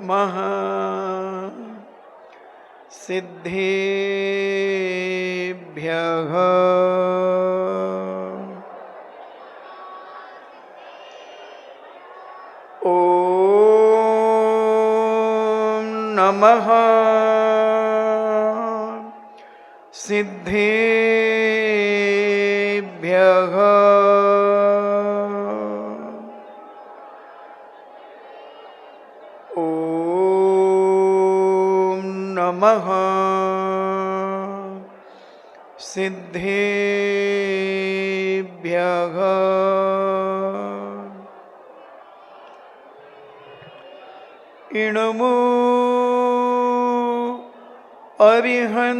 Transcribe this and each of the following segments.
नमः सिद्धेभ्यः ॐ नमः सिद्धेभ्यः नमः सिद्धेभ्यः इणमो अरिहन्ताणम्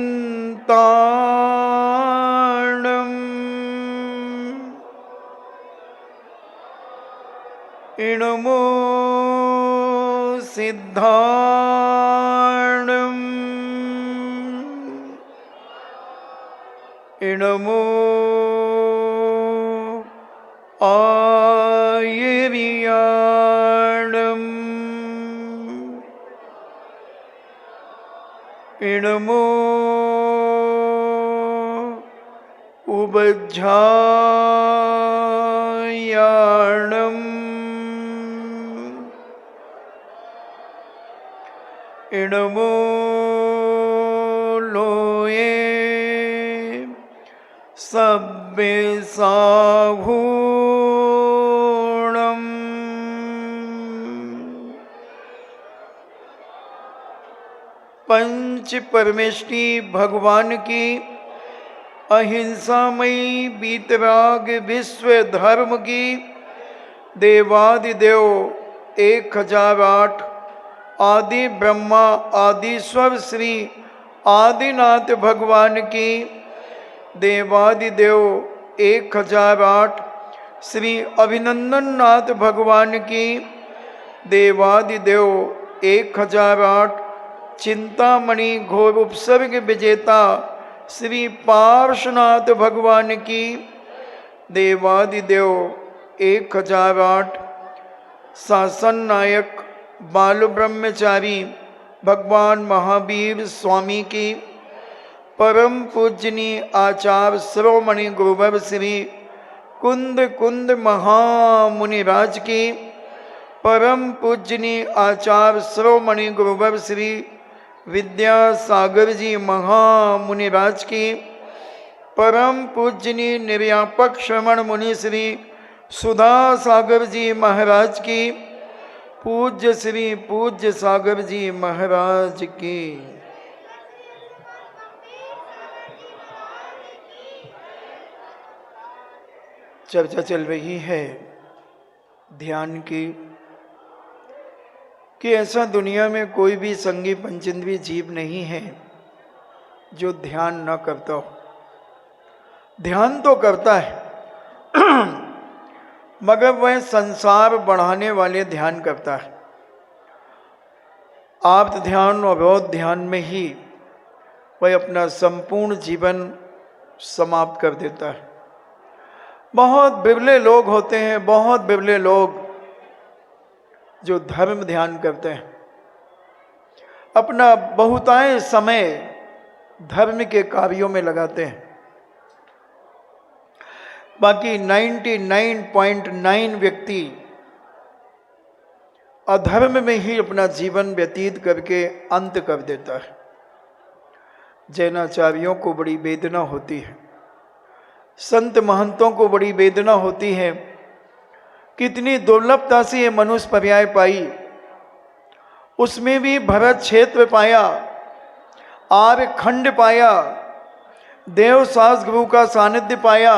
इणमो सिद्धाणम् इणमो आयर्याणम् इणमो उबज्झायाणम् इणमो लोये सब्बेसाभूणम् पंच परमेष्टि भगवान की अहिंसामयी बीतराग विश्व धर्म की देवादिदेव 1008 आदि ब्रह्मा आदिश्वर श्री आदिनाथ भगवान की देवादिदेव 1008 श्री अभिनंदन नाथ भगवान की देवादिदेव 1008 चिंतामणि घोर उपसर्ग विजेता श्री पार्श्वनाथ भगवान की देवादिदेव 1008 शासन नायक बाल ब्रह्मचारी भगवान महावीर स्वामी की परम पूजनीय आचार्य श्रोमणि गुरुवर श्री कुंद कुंद महामुनिराज की परम पूजनीय आचार्य श्रोमणि गुरुवर श्री विद्यासागर जी महामुनिराज की परम पूजनीय निर्यापक श्रवण मुनि श्री सुधा सागर जी महाराज की पूज्य श्री पूज्य सागर जी महाराज की चर्चा चल रही है ध्यान की कि ऐसा दुनिया में कोई भी संगी पंचेंद्रिय जीव नहीं है जो ध्यान न करता हो। ध्यान तो करता है मगर वह संसार बढ़ाने वाले ध्यान करता है। आप्त ध्यान और अबोध ध्यान में ही वह अपना संपूर्ण जीवन समाप्त कर देता है। बहुत बिरले लोग होते हैं, बहुत बिरले लोग जो धर्म ध्यान करते हैं, अपना बहुतायत समय धर्म के कार्यों में लगाते हैं। बाकी 99.9 व्यक्ति अधर्म में ही अपना जीवन व्यतीत करके अंत कर देता है। जैनाचार्यों को बड़ी वेदना होती है, संत महंतों को बड़ी वेदना होती है। कितनी दुर्लभता से ये मनुष्य पर्याय पाई, उसमें भी भरत क्षेत्र पाया, आर्य खंड पाया, देव सास गुरु का सानिध्य पाया,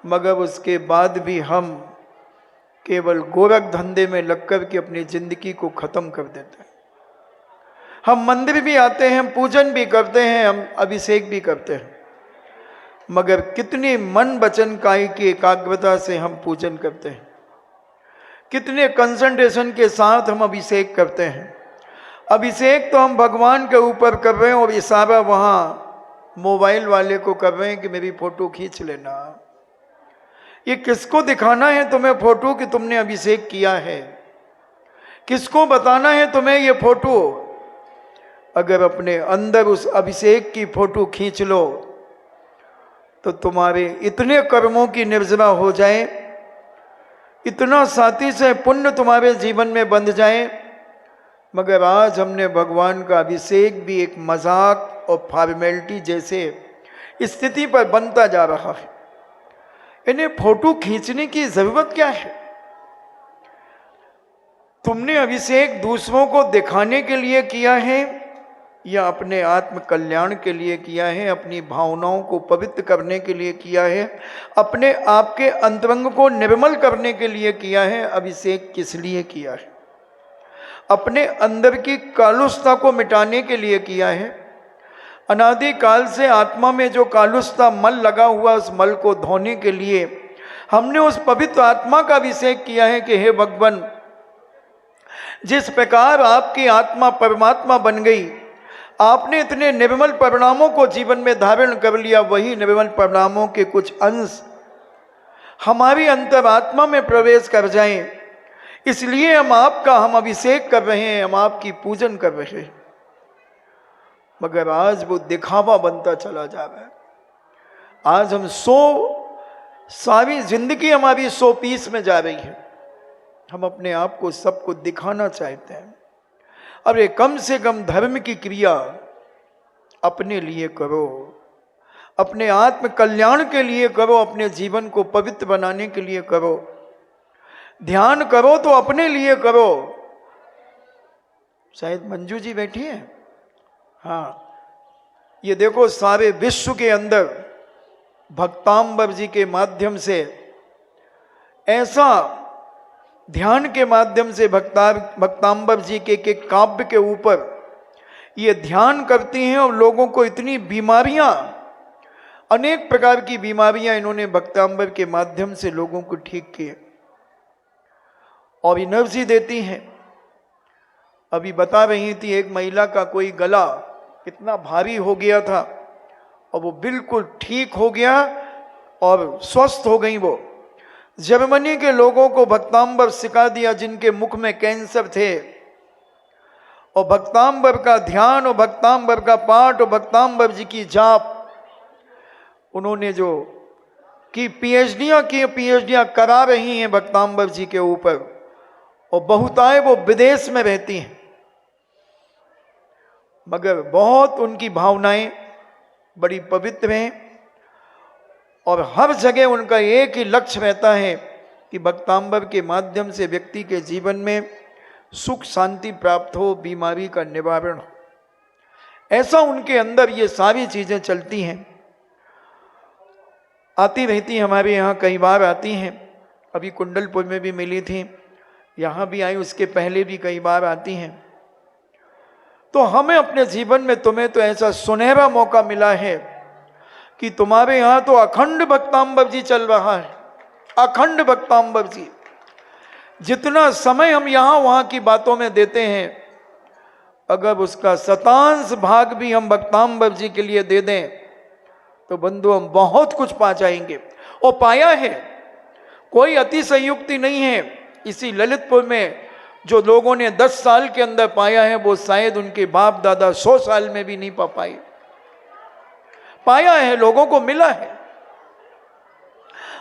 मगर उसके बाद भी हम केवल गोरख धंधे में लगकर के अपनी जिंदगी को खत्म कर देते हैं। हम मंदिर भी आते हैं, हम पूजन भी करते हैं, हम अभिषेक भी करते हैं, मगर कितनी मन वचन काई की एकाग्रता से हम पूजन करते हैं, कितने कंसंट्रेशन के साथ हम अभिषेक करते हैं। अभिषेक तो हम भगवान के ऊपर कर रहे हैं और इशारा वहाँ मोबाइल वाले को कर रहे हैं कि मेरी फोटो खींच लेना। ये किसको दिखाना है तुम्हें फोटो कि तुमने अभिषेक किया है? किसको बताना है तुम्हें ये फोटो? अगर अपने अंदर उस अभिषेक की फोटो खींच लो तो तुम्हारे इतने कर्मों की निर्जरा हो जाए, इतना साथी से पुण्य तुम्हारे जीवन में बंध जाए, मगर आज हमने भगवान का अभिषेक भी एक मजाक और फॉर्मेलिटी जैसे स्थिति पर बनता जा रहा है। इन्हें फोटो खींचने की जरूरत क्या है? तुमने अभिषेक दूसरों को दिखाने के लिए किया है या अपने आत्म कल्याण के लिए किया है? अपनी भावनाओं को पवित्र करने के लिए किया है? अपने आप के अंतरंग को निर्मल करने के लिए किया है? अभिषेक किस लिए किया है? अपने अंदर की कालुसता को मिटाने के लिए किया है? अनादि काल से आत्मा में जो कालुसता मल लगा हुआ, उस मल को धोने के लिए हमने उस पवित्र आत्मा का अभिषेक किया है कि हे भगवान, जिस प्रकार आपकी आत्मा परमात्मा बन गई, आपने इतने निर्मल परिणामों को जीवन में धारण कर लिया, वही निर्मल परिणामों के कुछ अंश हमारी अंतरात्मा में प्रवेश कर जाएं, इसलिए हम अभिषेक कर रहे हैं, हम आपकी पूजन कर रहे हैं। मगर आज वो दिखावा बनता चला जा रहा है। आज हम सारी जिंदगी हमारी 100 पीस में जा रही है। हम अपने आप को सबको दिखाना चाहते हैं। अरे कम से कम धर्म की क्रिया अपने लिए करो, अपने आत्म कल्याण के लिए करो, अपने जीवन को पवित्र बनाने के लिए करो। ध्यान करो तो अपने लिए करो। शायद मंजू जी बैठी है। हाँ, ये देखो, सारे विश्व के अंदर भक्तांबर जी के माध्यम से, ऐसा ध्यान के माध्यम से भक्तांबर जी के काव्य के ऊपर ये ध्यान करती हैं और लोगों को इतनी बीमारियां, अनेक प्रकार की बीमारियां इन्होंने भक्तांबर के माध्यम से लोगों को ठीक किए और एनर्जी देती हैं। अभी बता रही थी, एक महिला का कोई गला इतना भारी हो गया था और वो बिल्कुल ठीक हो गया और स्वस्थ हो गई। वो जर्मनी के लोगों को भक्तांबर सिखा दिया जिनके मुख में कैंसर थे, और भक्तांबर का ध्यान और भक्तांबर का पाठ और भक्तांबर जी की जाप उन्होंने जो की पीएचडियां करा रही हैं भक्तांबर जी के ऊपर, और बहुतायत वो विदेश में रहती हैं। मगर बहुत उनकी भावनाएं बड़ी पवित्र हैं और हर जगह उनका एक ही लक्ष्य रहता है कि भक्तांबर के माध्यम से व्यक्ति के जीवन में सुख शांति प्राप्त हो, बीमारी का निवारण हो। ऐसा उनके अंदर ये सारी चीजें चलती हैं, आती रहती हैं। हमारे यहाँ कई बार आती हैं, अभी कुंडलपुर में भी मिली थी, यहाँ भी आई, उसके पहले भी कई बार आती हैं। तो हमें अपने जीवन में, तुम्हें तो ऐसा सुनहरा मौका मिला है कि तुम्हारे यहाँ तो अखंड भक्तांबर जी चल रहा है, अखंड भक्तांबर जी। जितना समय हम यहाँ वहाँ की बातों में देते हैं, अगर उसका शतांश भाग भी हम भक्तांबर जी के लिए दे दें तो बंधु हम बहुत कुछ पा जाएंगे। और पाया है, कोई अतिशयोक्ति नहीं है। इसी ललितपुर में जो लोगों ने 10 साल के अंदर पाया है, वो शायद उनके बाप दादा 100 साल में भी नहीं पा पाए। पाया है, लोगों को मिला है।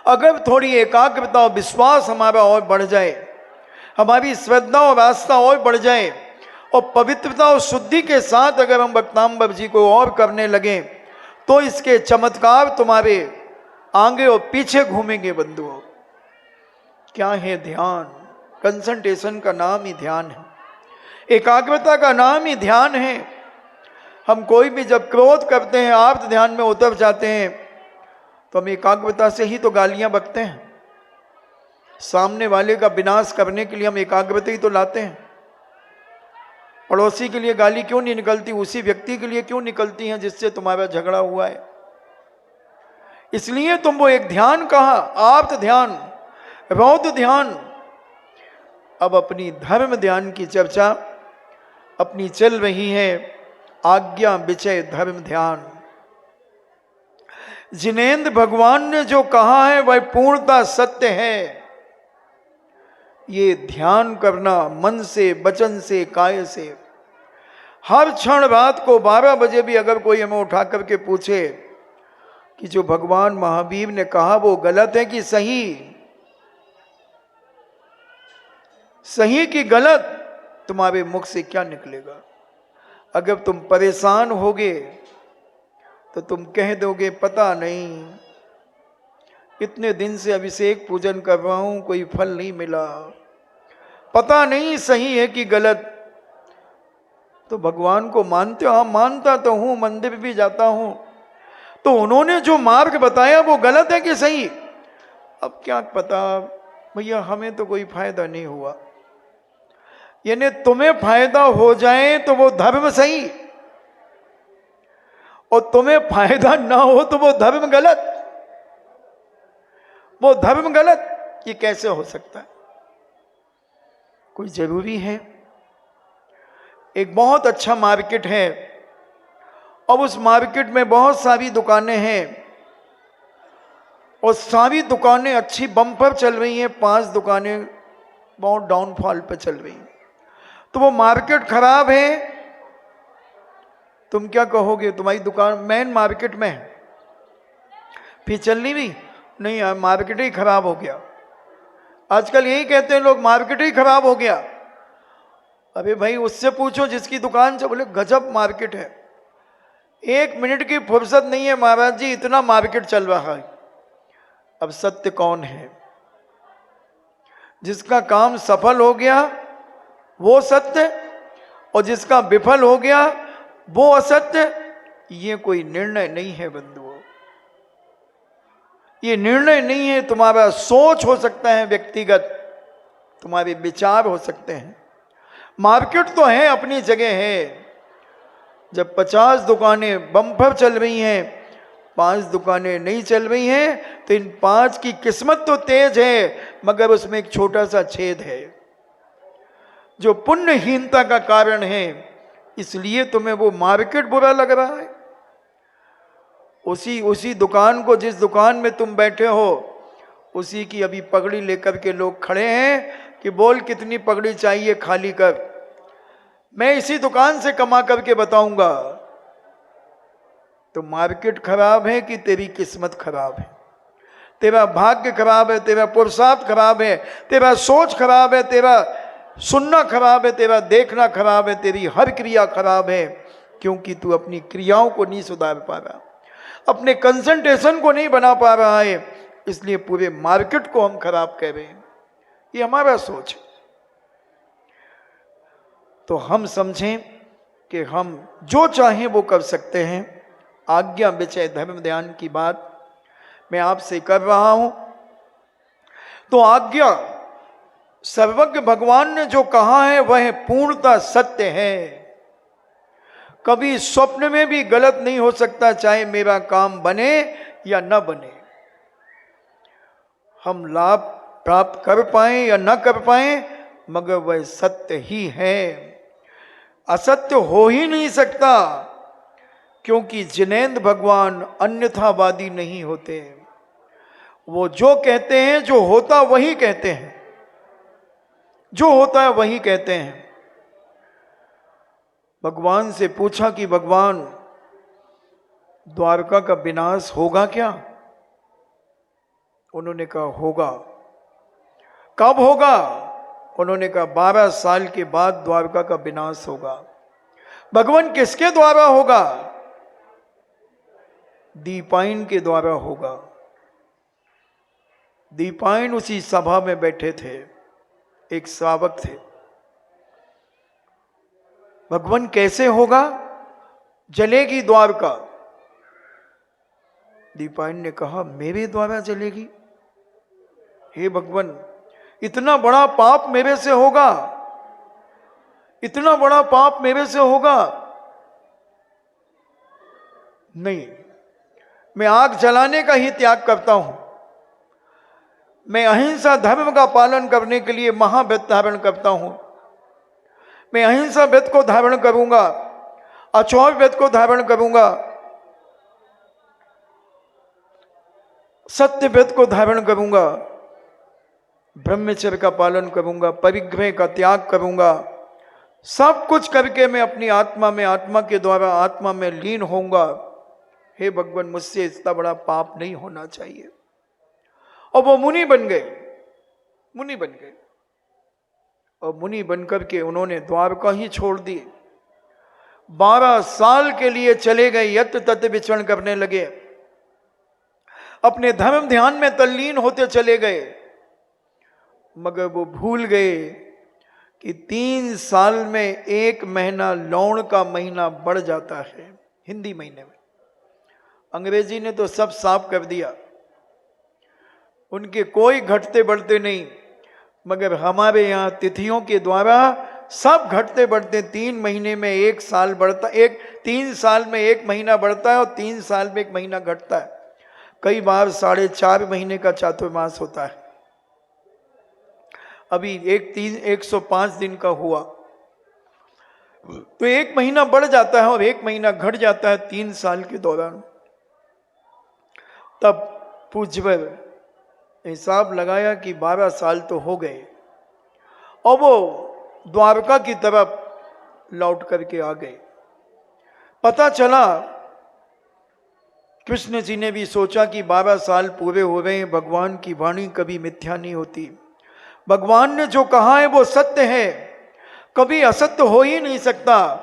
अगर थोड़ी एकाग्रता और विश्वास हमारा और बढ़ जाए, हमारी श्रद्धा और आस्था और बढ़ जाए, और पवित्रता और शुद्धि के साथ अगर हम भक्तांबर जी को और करने लगे, तो इसके चमत्कार तुम्हारे आगे और पीछे घूमेंगे बंधुओं। क्या है ध्यान? कंसंट्रेशन का नाम ही ध्यान है, एकाग्रता का नाम ही ध्यान है। हम कोई भी जब क्रोध करते हैं, आर्त ध्यान में उतर जाते हैं, तो हम एकाग्रता से ही तो गालियां बकते हैं। सामने वाले का विनाश करने के लिए हम एकाग्रता ही तो लाते हैं। पड़ोसी के लिए गाली क्यों नहीं निकलती? उसी व्यक्ति के लिए क्यों निकलती हैं जिससे तुम्हारा झगड़ा हुआ है। इसलिए तुम वो एक ध्यान कहा, आर्त ध्यान, रौद्र ध्यान। अब अपनी धर्म ध्यान की चर्चा अपनी चल रही है, आज्ञा विचय धर्म ध्यान। जिनेंद्र भगवान ने जो कहा है वह पूर्णता सत्य है। ये ध्यान करना मन से, वचन से, काय से। हर क्षण रात को 12 बजे भी अगर कोई हमें उठा करके पूछे कि जो भगवान महावीर ने कहा वो गलत है कि सही, सही कि गलत, तुम्हारे मुख से क्या निकलेगा? अगर तुम परेशान होगे तो तुम कह दोगे पता नहीं, इतने दिन से अभिषेक पूजन कर रहा हूं, कोई फल नहीं मिला, पता नहीं सही है कि गलत। तो भगवान को मानते हो? हाँ मानता तो हूं, मंदिर भी जाता हूं। तो उन्होंने जो मार्ग बताया वो गलत है कि सही? अब क्या पता भैया, हमें तो कोई फायदा नहीं हुआ। यानी तुम्हें फायदा हो जाए तो वो धर्म सही, और तुम्हें फायदा ना हो तो वो धर्म गलत। वो धर्म गलत, ये कैसे हो सकता है? कोई जरूरी है? एक बहुत अच्छा मार्केट है और उस मार्केट में बहुत सारी दुकानें हैं और सारी दुकानें अच्छी बम्पर चल रही हैं, 5 दुकानें बहुत डाउनफॉल पे चल रही हैं। तो वो मार्केट खराब है, तुम क्या कहोगे? तुम्हारी दुकान मेन मार्केट में है, फिर चलनी भी नहीं यार, मार्केट ही खराब हो गया। आजकल यही कहते हैं लोग, मार्केट ही खराब हो गया। अबे भाई उससे पूछो जिसकी दुकान से, बोले गजब मार्केट है, 1 मिनट की फुर्सत नहीं है महाराज जी, इतना मार्केट चल रहा है। अब सत्य कौन है? जिसका काम सफल हो गया वो सत्य, और जिसका विफल हो गया वो असत्य। ये कोई निर्णय नहीं है बंधुओं, ये निर्णय नहीं है। तुम्हारा सोच हो सकता है व्यक्तिगत, तुम्हारे विचार हो सकते हैं। मार्केट तो है, अपनी जगह है। जब 50 दुकानें बम्पर चल रही हैं, 5 दुकानें नहीं चल रही हैं, तो इन 5 की किस्मत तो तेज है, मगर उसमें एक छोटा सा छेद है जो पुण्यहीनता का कारण है। इसलिए तुम्हें वो मार्केट बुरा लग रहा है। उसी दुकान को, जिस दुकान में तुम बैठे हो, उसी की अभी पगड़ी लेकर के लोग खड़े हैं कि बोल कितनी पगड़ी चाहिए, खाली कर, मैं इसी दुकान से कमा करके बताऊंगा। तो मार्केट खराब है कि तेरी किस्मत खराब है? तेरा भाग्य खराब है, तेरा पुरुषार्थ खराब है, तेरा सोच खराब है, तेरा सुनना खराब है, तेरा देखना खराब है, तेरी हर क्रिया खराब है, क्योंकि तू अपनी क्रियाओं को नहीं सुधार पा रहा, अपने कंसंट्रेशन को नहीं बना पा रहा है। इसलिए पूरे मार्केट को हम खराब कह रहे हैं। ये हमारा सोच है। तो हम समझें कि हम जो चाहें वो कर सकते हैं। आज्ञा विचय धर्म ध्यान की बात मैं आपसे कर रहा हूं। तो आज्ञा, सर्वज्ञ भगवान ने जो कहा है वह पूर्णतः सत्य है, कभी स्वप्न में भी गलत नहीं हो सकता, चाहे मेरा काम बने या न बने। हम लाभ प्राप्त कर पाए या न कर पाए, मगर वह सत्य ही है। असत्य हो ही नहीं सकता, क्योंकि जिनेंद्र भगवान अन्यथावादी नहीं होते। वो जो कहते हैं, जो होता वही कहते हैं, जो होता है वही कहते हैं। भगवान से पूछा कि भगवान, द्वारका का विनाश होगा क्या? उन्होंने कहा होगा। कब होगा? उन्होंने कहा 12 साल के बाद द्वारका का विनाश होगा। भगवान किसके द्वारा होगा? दीपायन के द्वारा होगा। दीपायन उसी सभा में बैठे थे, एक श्रावक थे। भगवान कैसे होगा? जलेगी द्वारका। दीपायन ने कहा मेरे द्वारा जलेगी? हे भगवान, इतना बड़ा पाप मेरे से होगा? इतना बड़ा पाप मेरे से होगा? नहीं, मैं आग जलाने का ही त्याग करता हूं। मैं अहिंसा धर्म का पालन करने के लिए महाव्रत धारण करता हूं। मैं अहिंसा व्रत को धारण करूंगा, अचौर व्रत को धारण करूंगा, सत्य व्रत को धारण करूंगा। ब्रह्मचर्य का पालन करूंगा, परिग्रह का त्याग करूंगा, सब कुछ करके मैं अपनी आत्मा में, आत्मा के द्वारा आत्मा में लीन होऊंगा। हे भगवान, मुझसे इतना बड़ा पाप नहीं होना चाहिए। और वो मुनि बन गए, मुनि बन गए। और मुनि बनकर के उन्होंने द्वारका ही छोड़ दी। 12 साल के लिए चले गए, यत्र तत्र विचरण करने लगे, अपने धर्म ध्यान में तल्लीन होते चले गए। मगर वो भूल गए कि 3 साल में 1 महीना लौण का महीना बढ़ जाता है हिंदी महीने में। अंग्रेजी ने तो सब साफ कर दिया, उनके कोई घटते बढ़ते नहीं, मगर हमारे यहाँ तिथियों के द्वारा सब घटते बढ़ते। 3 महीने में 1 साल बढ़ता, 3 साल में 1 महीना बढ़ता है और 3 साल में 1 महीना घटता है। कई बार 4.5 महीने का चातुर्मास होता है। अभी 105 दिन का हुआ तो 1 महीना बढ़ जाता है और 1 महीना घट जाता है 3 साल के दौरान। तब पूज्यवर हिसाब लगाया कि 12 साल तो हो गए और वो द्वारका की तरफ लौट करके आ गए। पता चला, कृष्ण जी ने भी सोचा कि 12 साल पूरे हो रहे हैं, भगवान की वाणी कभी मिथ्या नहीं होती, भगवान ने जो कहा है वो सत्य है, कभी असत्य हो ही नहीं सकता,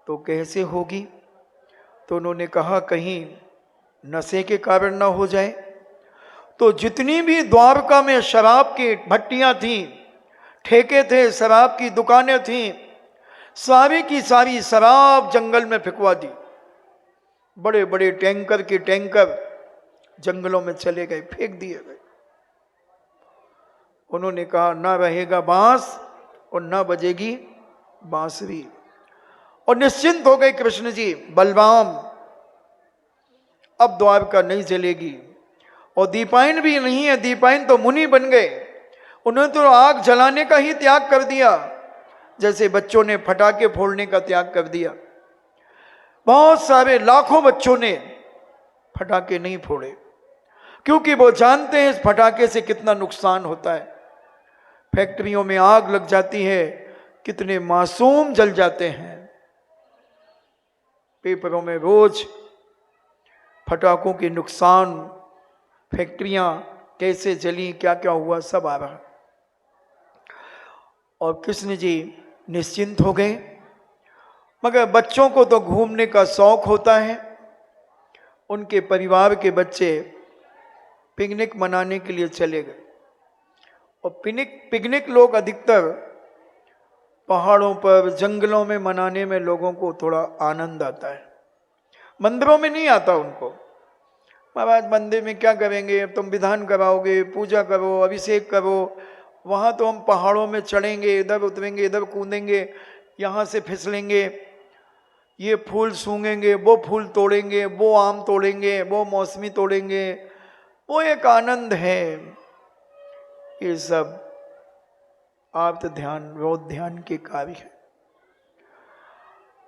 तो कैसे होगी। तो उन्होंने कहा कहीं नशे के कारण ना हो जाए। तो जितनी भी द्वारका में शराब की भट्टियां थीं, ठेके थे, शराब की दुकानें थीं, सारी की सारी शराब जंगल में फेंकवा दी। बड़े बड़े टैंकर के टैंकर जंगलों में चले गए, फेंक दिए गए। उन्होंने कहा ना रहेगा बांस और ना बजेगी बांसुरी। और निश्चिंत हो गए कृष्ण जी। बलराम, अब द्वारका नहीं जलेगी। और दीपायन भी नहीं है, दीपायन तो मुनि बन गए, उन्होंने तो आग जलाने का ही त्याग कर दिया, जैसे बच्चों ने फटाके फोड़ने का त्याग कर दिया। बहुत सारे लाखों बच्चों ने फटाके नहीं फोड़े, क्योंकि वो जानते हैं इस फटाके से कितना नुकसान होता है। फैक्ट्रियों में आग लग जाती है, कितने मासूम जल जाते हैं। पेपरों में रोज फटाकों के नुकसान, फैक्ट्रियां कैसे जली, क्या क्या हुआ, सब आ रहा। और कृष्ण जी निश्चिंत हो गए। मगर बच्चों को तो घूमने का शौक होता है। उनके परिवार के बच्चे पिकनिक मनाने के लिए चले गए। और पिकनिक लोग अधिकतर पहाड़ों पर, जंगलों में मनाने में लोगों को थोड़ा आनंद आता है, मंदिरों में नहीं आता उनको। महाराज मंदिर में क्या करेंगे, अब तुम विधान कराओगे, पूजा करो, अभिषेक करो, वहाँ तो हम पहाड़ों में चढ़ेंगे, इधर उतरेंगे, इधर कूदेंगे, यहाँ से फिसलेंगे, ये फूल सूंघेंगे, वो फूल तोड़ेंगे, वो आम तोड़ेंगे, वो मौसमी तोड़ेंगे, वो एक आनंद है। ये सब आप्त ध्यान, रोध ध्यान के कार्य है।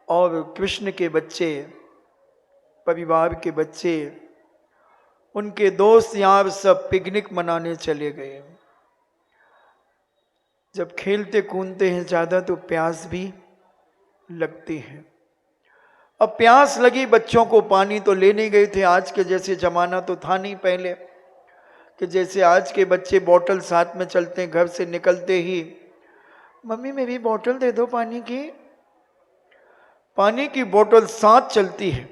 और कृष्ण के बच्चे, परिवार के बच्चे, उनके दोस्त यार सब पिकनिक मनाने चले गए। जब खेलते कूदते हैं ज़्यादा तो प्यास भी लगती है। अब प्यास लगी, बच्चों को पानी तो ले नहीं गए थे। आज के जैसे जमाना तो था नहीं पहले कि जैसे आज के बच्चे बॉटल साथ में चलते हैं, घर से निकलते ही मम्मी मेरी बोतल दे दो पानी की। पानी की बोतल साथ चलती है।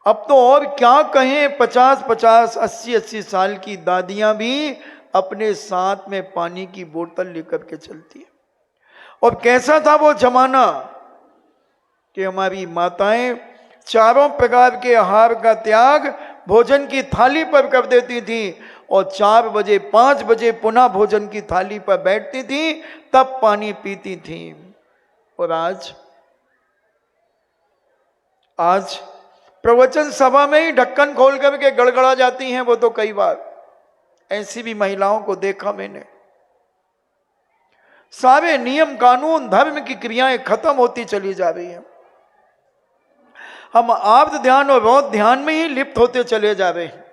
अब तो और क्या कहें, 50-50, 80-80 साल की दादियां भी अपने साथ में पानी की बोतल लेकर के चलती है। और कैसा था वो जमाना कि हमारी माताएं चारों प्रकार के आहार का त्याग भोजन की थाली पर कर देती थी और 4 बजे 5 बजे पुनः भोजन की थाली पर बैठती थी, तब पानी पीती थी। और आज प्रवचन सभा में ही ढक्कन खोल करके गड़गड़ा जाती हैं वो तो कई बार। ऐसी भी महिलाओं को देखा मैंने। सारे नियम कानून, धर्म की क्रियाएं खत्म होती चली जा रही हैं। हम आप्त ध्यान और रोध ध्यान में ही लिप्त होते चले जा रहे हैं।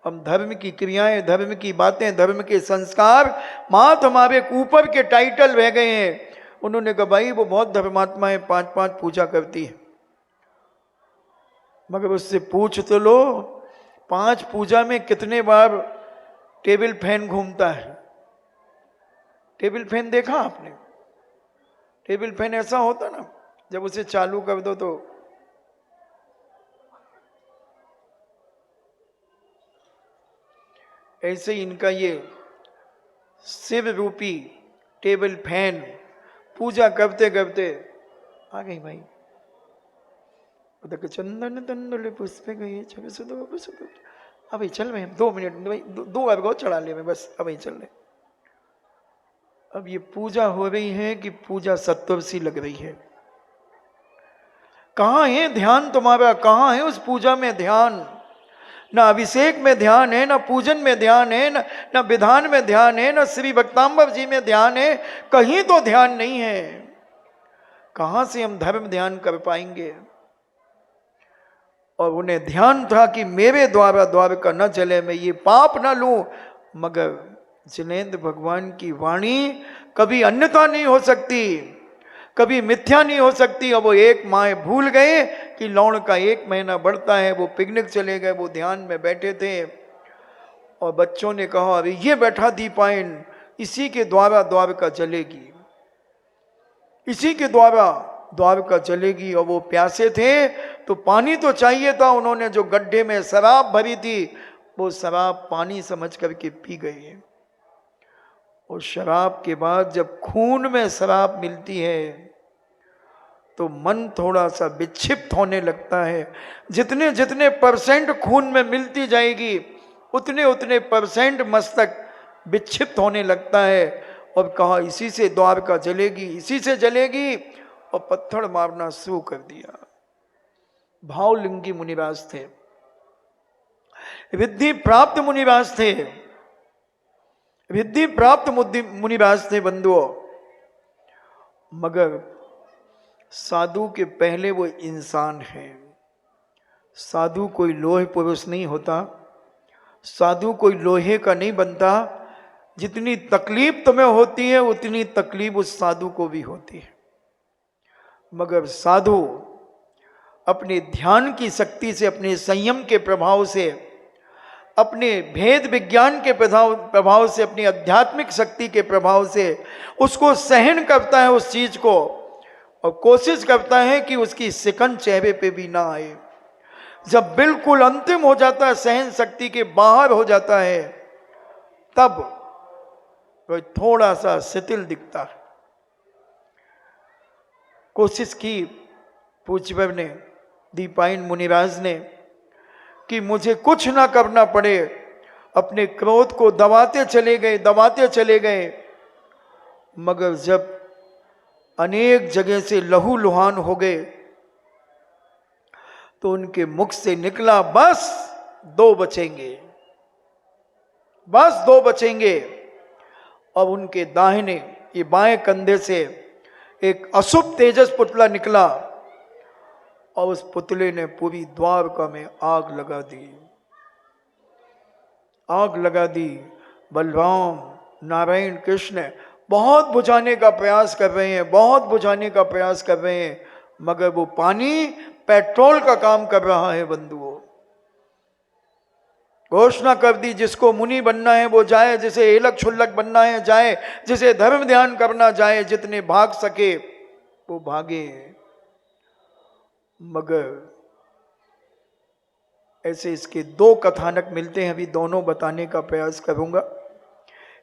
हम धर्म की क्रियाएं, धर्म की बातें, धर्म के संस्कार मात हमारे ऊपर के टाइटल रह गए हैं। उन्होंने कहा भाई वो बहुत धर्मात्माएं 5-5 पूजा करती है, मगर उससे पूछ तो लो 5 पूजा में कितने बार टेबल फैन घूमता है। टेबल फैन देखा आपने? टेबल फैन ऐसा होता ना, जब उसे चालू कर दो तो ऐसे ही इनका ये शिव रूपी टेबल फैन पूजा करते करते आ गई भाई। चंदन तंदुल पुष्प गए अभी चल रहे 2 मिनट भाई, 2 अर्घ चढ़ा ले मैं बस, अभी चल रहे। अब ये पूजा हो रही है कि पूजा सत्वर सी लग रही है। कहां है ध्यान तुम्हारा? कहां है उस पूजा में ध्यान? ना अभिषेक में ध्यान है, ना पूजन में ध्यान है, ना विधान में ध्यान है, ना श्री भक्तांबर जी में ध्यान है। कहीं तो ध्यान नहीं है। कहां से हम धर्म ध्यान कर पाएंगे? और उन्हें ध्यान था कि मेरे द्वारा द्वारका न चले, मैं ये पाप न लूं। मगर जिनेंद्र भगवान की वाणी कभी अन्यथा नहीं हो सकती, कभी मिथ्या नहीं हो सकती। और वो एक माए भूल गए कि लौण का 1 महीना बढ़ता है। वो पिकनिक चले गए, वो ध्यान में बैठे थे और बच्चों ने कहा अरे ये बैठा दीपायन, इसी के द्वारा द्वारका चलेगी, इसी के द्वारा द्वारका चलेगी। और वो प्यासे थे तो पानी तो चाहिए था। उन्होंने जो गड्ढे में शराब भरी थी वो शराब पानी समझ करके पी गए। और शराब के बाद जब खून में शराब मिलती है तो मन थोड़ा सा विक्षिप्त होने लगता है। जितने जितने परसेंट खून में मिलती जाएगी उतने उतने परसेंट मस्तक विक्षिप्त होने लगता है। और कहा इसी से द्वारका जलेगी, इसी से जलेगी। और पत्थर मारना शुरू कर दिया। भावलिंगी मुनिराज थे, रिद्धि प्राप्त मुनिराज थे, रिद्धि प्राप्त मुनिराज थे बंधुओं। मगर साधु के पहले वो इंसान है। साधु कोई लोहे पुरुष नहीं होता, साधु कोई लोहे का नहीं बनता। जितनी तकलीफ तुम्हें होती है उतनी तकलीफ उस साधु को भी होती है। मगर साधु अपने ध्यान की शक्ति से, अपने संयम के प्रभाव से, अपने भेद विज्ञान के प्रभाव से, अपनी आध्यात्मिक शक्ति के प्रभाव से उसको सहन करता है उस चीज को। और कोशिश करता है कि उसकी सिकन चेहरे पे भी ना आए। जब बिल्कुल अंतिम हो जाता है, सहन शक्ति के बाहर हो जाता है, तब वह थोड़ा सा शिथिल दिखता है। कोशिश की पूज्यवर ने, दीपायन मुनिराज ने, कि मुझे कुछ ना करना पड़े। अपने क्रोध को दबाते चले गए, दबाते चले गए। मगर जब अनेक जगह से लहू लुहान हो गए तो उनके मुख से निकला बस 2 बचेंगे, बस 2 बचेंगे। और उनके दाहिने ये बाएं कंधे से एक अशुभ तेजस पुतला निकला और उस पुतले ने पूरी द्वारका में आग लगा दी, आग लगा दी। बलराम, नारायण, कृष्ण बहुत बुझाने का प्रयास कर रहे हैं, बहुत बुझाने का प्रयास कर रहे हैं। मगर वो पानी पेट्रोल का काम कर रहा है बंधुओं। घोषणा कर दी जिसको मुनि बनना है वो जाए, जिसे एलक छुल्लक बनना है जाए, जिसे धर्म ध्यान करना जाए, जितने भाग सके वो भागे। मगर ऐसे इसके 2 कथानक मिलते हैं, अभी दोनों बताने का प्रयास करूंगा।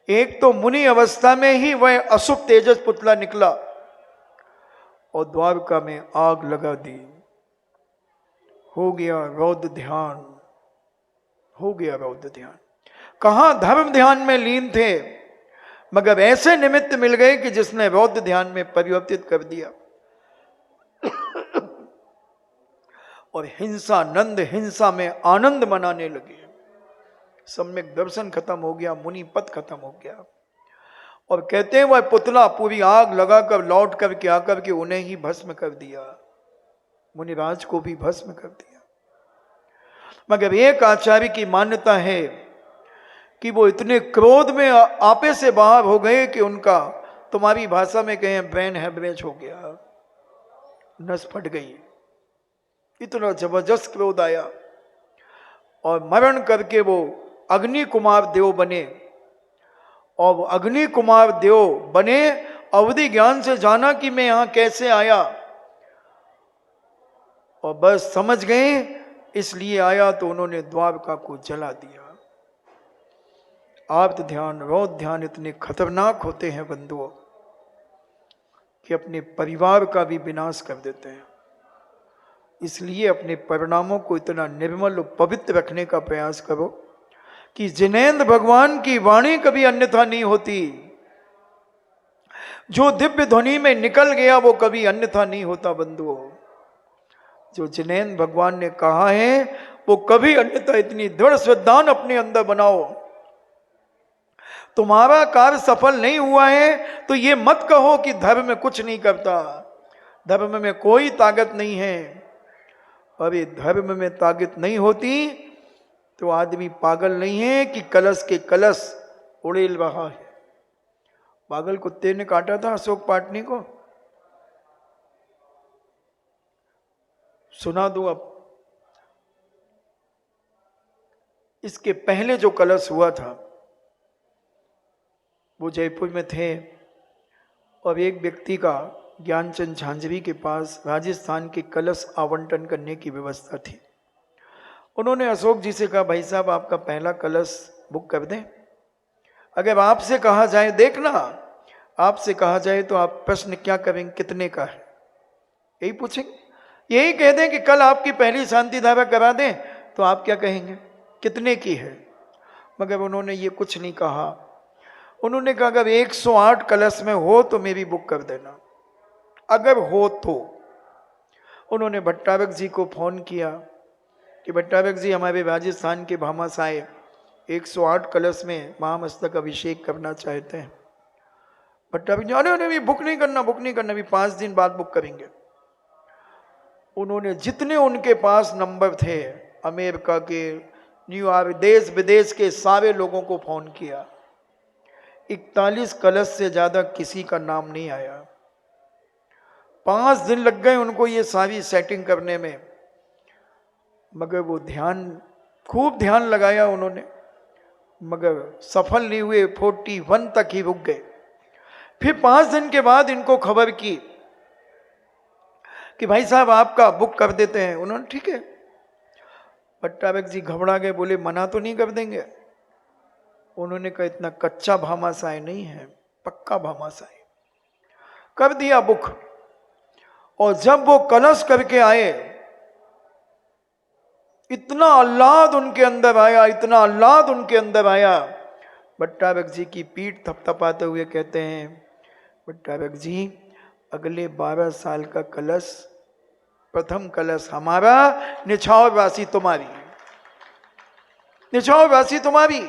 एक तो मुनि अवस्था में ही वह अशुभ तेजस पुतला निकला और द्वारका में आग लगा दी। हो गया रौद्र ध्यान, हो गया रौद्र ध्यान। कहां धर्म ध्यान में लीन थे, मगर ऐसे निमित्त मिल गए कि जिसने रौद्र ध्यान में परिवर्तित कर दिया। और हिंसा, नंद हिंसा में आनंद मनाने लगे। सम्यक दर्शन खत्म हो गया, मुनि पद खत्म हो गया। और कहते हैं वह पुतला पूरी आग लगाकर लौट करके आकर के उन्हें ही भस्म कर दिया, मुनिराज को भी भस्म कर दिया। मगर एक आचार्य की मान्यता है कि वो इतने क्रोध में आपे से बाहर हो गए कि उनका, तुम्हारी भाषा में कहें, ब्रेन हैमरेज हो गया, नस फट गई। इतना जबरदस्त क्रोध आया और मरण करके वो अग्नि कुमार देव बने। और अग्नि कुमार देव बने, अवधि ज्ञान से जाना कि मैं यहां कैसे आया, और बस समझ गए इसलिए आया, तो उन्होंने द्वारका को जला दिया। आप्त ध्यान, रौद्र ध्यान इतने खतरनाक होते हैं बंधुओं कि अपने परिवार का भी विनाश कर देते हैं। इसलिए अपने परिणामों को इतना निर्मल और पवित्र रखने का प्रयास करो कि जिनेंद्र भगवान की वाणी कभी अन्यथा नहीं होती। जो दिव्य ध्वनि में निकल गया वो कभी अन्यथा नहीं होता बंधुओं। जो जिनेंद्र भगवान ने कहा है वो कभी अन्यथा। इतनी दृढ़ श्रद्धा अपने अंदर बनाओ। तुम्हारा कार्य सफल नहीं हुआ है तो ये मत कहो कि धर्म में कुछ नहीं करता, धर्म में कोई ताकत नहीं है। अरे धर्म में ताकत नहीं होती तो आदमी पागल नहीं है कि कलश के कलश उड़ेल रहा है। पागल कुत्ते ने काटा था अशोक पाटनी को, सुना दो अब। इसके पहले जो कलश हुआ था वो जयपुर में थे, और एक व्यक्ति का, ज्ञानचंद झांझरी के पास राजस्थान के कलश आवंटन करने की व्यवस्था थी। उन्होंने अशोक जी से कहा, भाई साहब आपका पहला कलश बुक कर दें। अगर आपसे कहा जाए, देखना आपसे कहा जाए तो आप प्रश्न क्या करेंगे, कितने का है, यही पूछेंगे। यही कह दें कि कल आपकी पहली शांति धारा करा दें तो आप क्या कहेंगे, कितने की है। मगर उन्होंने ये कुछ नहीं कहा। उन्होंने कहा अगर 108 कलश में हो तो मेरी बुक कर देना, अगर हो तो। उन्होंने भट्टारक जी को फोन किया कि भट्टारक जी हमारे राजस्थान के भामाशाह 108 कलश में महामस्तक अभिषेक करना चाहते हैं। भट्टारक जी, अरे अरे बुक नहीं करना, बुक नहीं करना, अभी 5 दिन बाद बुक करेंगे। उन्होंने जितने उनके पास नंबर थे, अमेरिका के, न्यूयॉर्क, देश विदेश के सारे लोगों को फोन किया। 41 कलश से ज्यादा किसी का नाम नहीं आया। 5 दिन लग गए उनको ये सारी सेटिंग करने में, मगर वो ध्यान, खूब ध्यान लगाया उन्होंने, मगर सफल नहीं हुए। 41 तक ही रुक गए। फिर 5 दिन के बाद इनको खबर की कि भाई साहब आपका बुक कर देते हैं। उन्होंने ठीक है। भट्टारक जी घबरा गए, बोले मना तो नहीं कर देंगे। उन्होंने कहा इतना कच्चा भामाशाह नहीं है, पक्का भामाशाह। कर दिया बुक। और जब वो कलश करके आए, इतना आह्लाद उनके अंदर आया, इतना आह्लाद उनके अंदर आया। भट्टारक जी की पीठ थपथपाते हुए कहते हैं, भट्टारक जी अगले 12 साल का कलश, प्रथम कलश हमारा, निछावर राशि तुम्हारी, निछावर राशि तुम्हारी।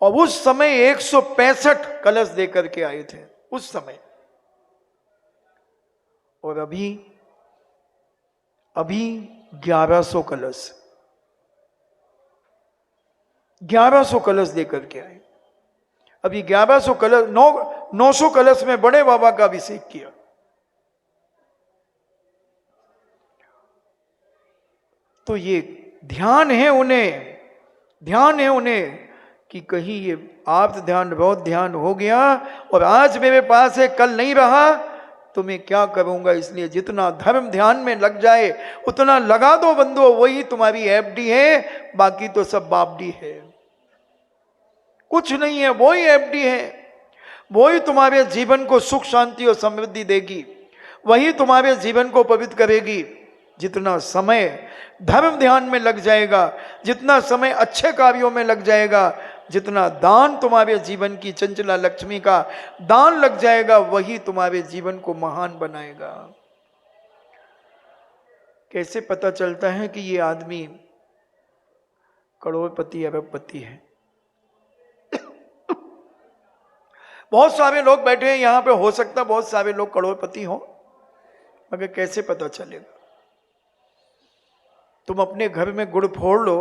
और उस समय 165 कलश देकर के आए थे उस समय। और अभी 1100 कलश, 1100 कलश देकर के आए। अभी 1100 कलश, 900 कलश में बड़े बाबा का अभिषेक किया। तो ये ध्यान है उन्हें, ध्यान है उन्हें कि कहीं ये आप्त ध्यान, रौद्र ध्यान हो गया और आज मेरे पास है, कल नहीं रहा तो मैं क्या करूंगा। इसलिए जितना धर्म ध्यान में लग जाए उतना लगा दो बंधुओं, वही तुम्हारी एफडी है, बाकी तो सब बापडी है, कुछ नहीं है। वही एफडी है, वही तुम्हारे जीवन को सुख शांति और समृद्धि देगी, वही तुम्हारे जीवन को पवित्र करेगी। जितना समय धर्म ध्यान में लग जाएगा, जितना समय अच्छे कार्यों में लग जाएगा, जितना दान तुम्हारे जीवन की चंचला लक्ष्मी का दान लग जाएगा, वही तुम्हारे जीवन को महान बनाएगा। कैसे पता चलता है कि ये आदमी करोड़पति अरबपति है? बहुत सारे लोग बैठे हैं यहां पे, हो सकता बहुत सारे लोग करोड़पति हो, मगर कैसे पता चलेगा? तुम अपने घर में गुड़ फोड़ लो,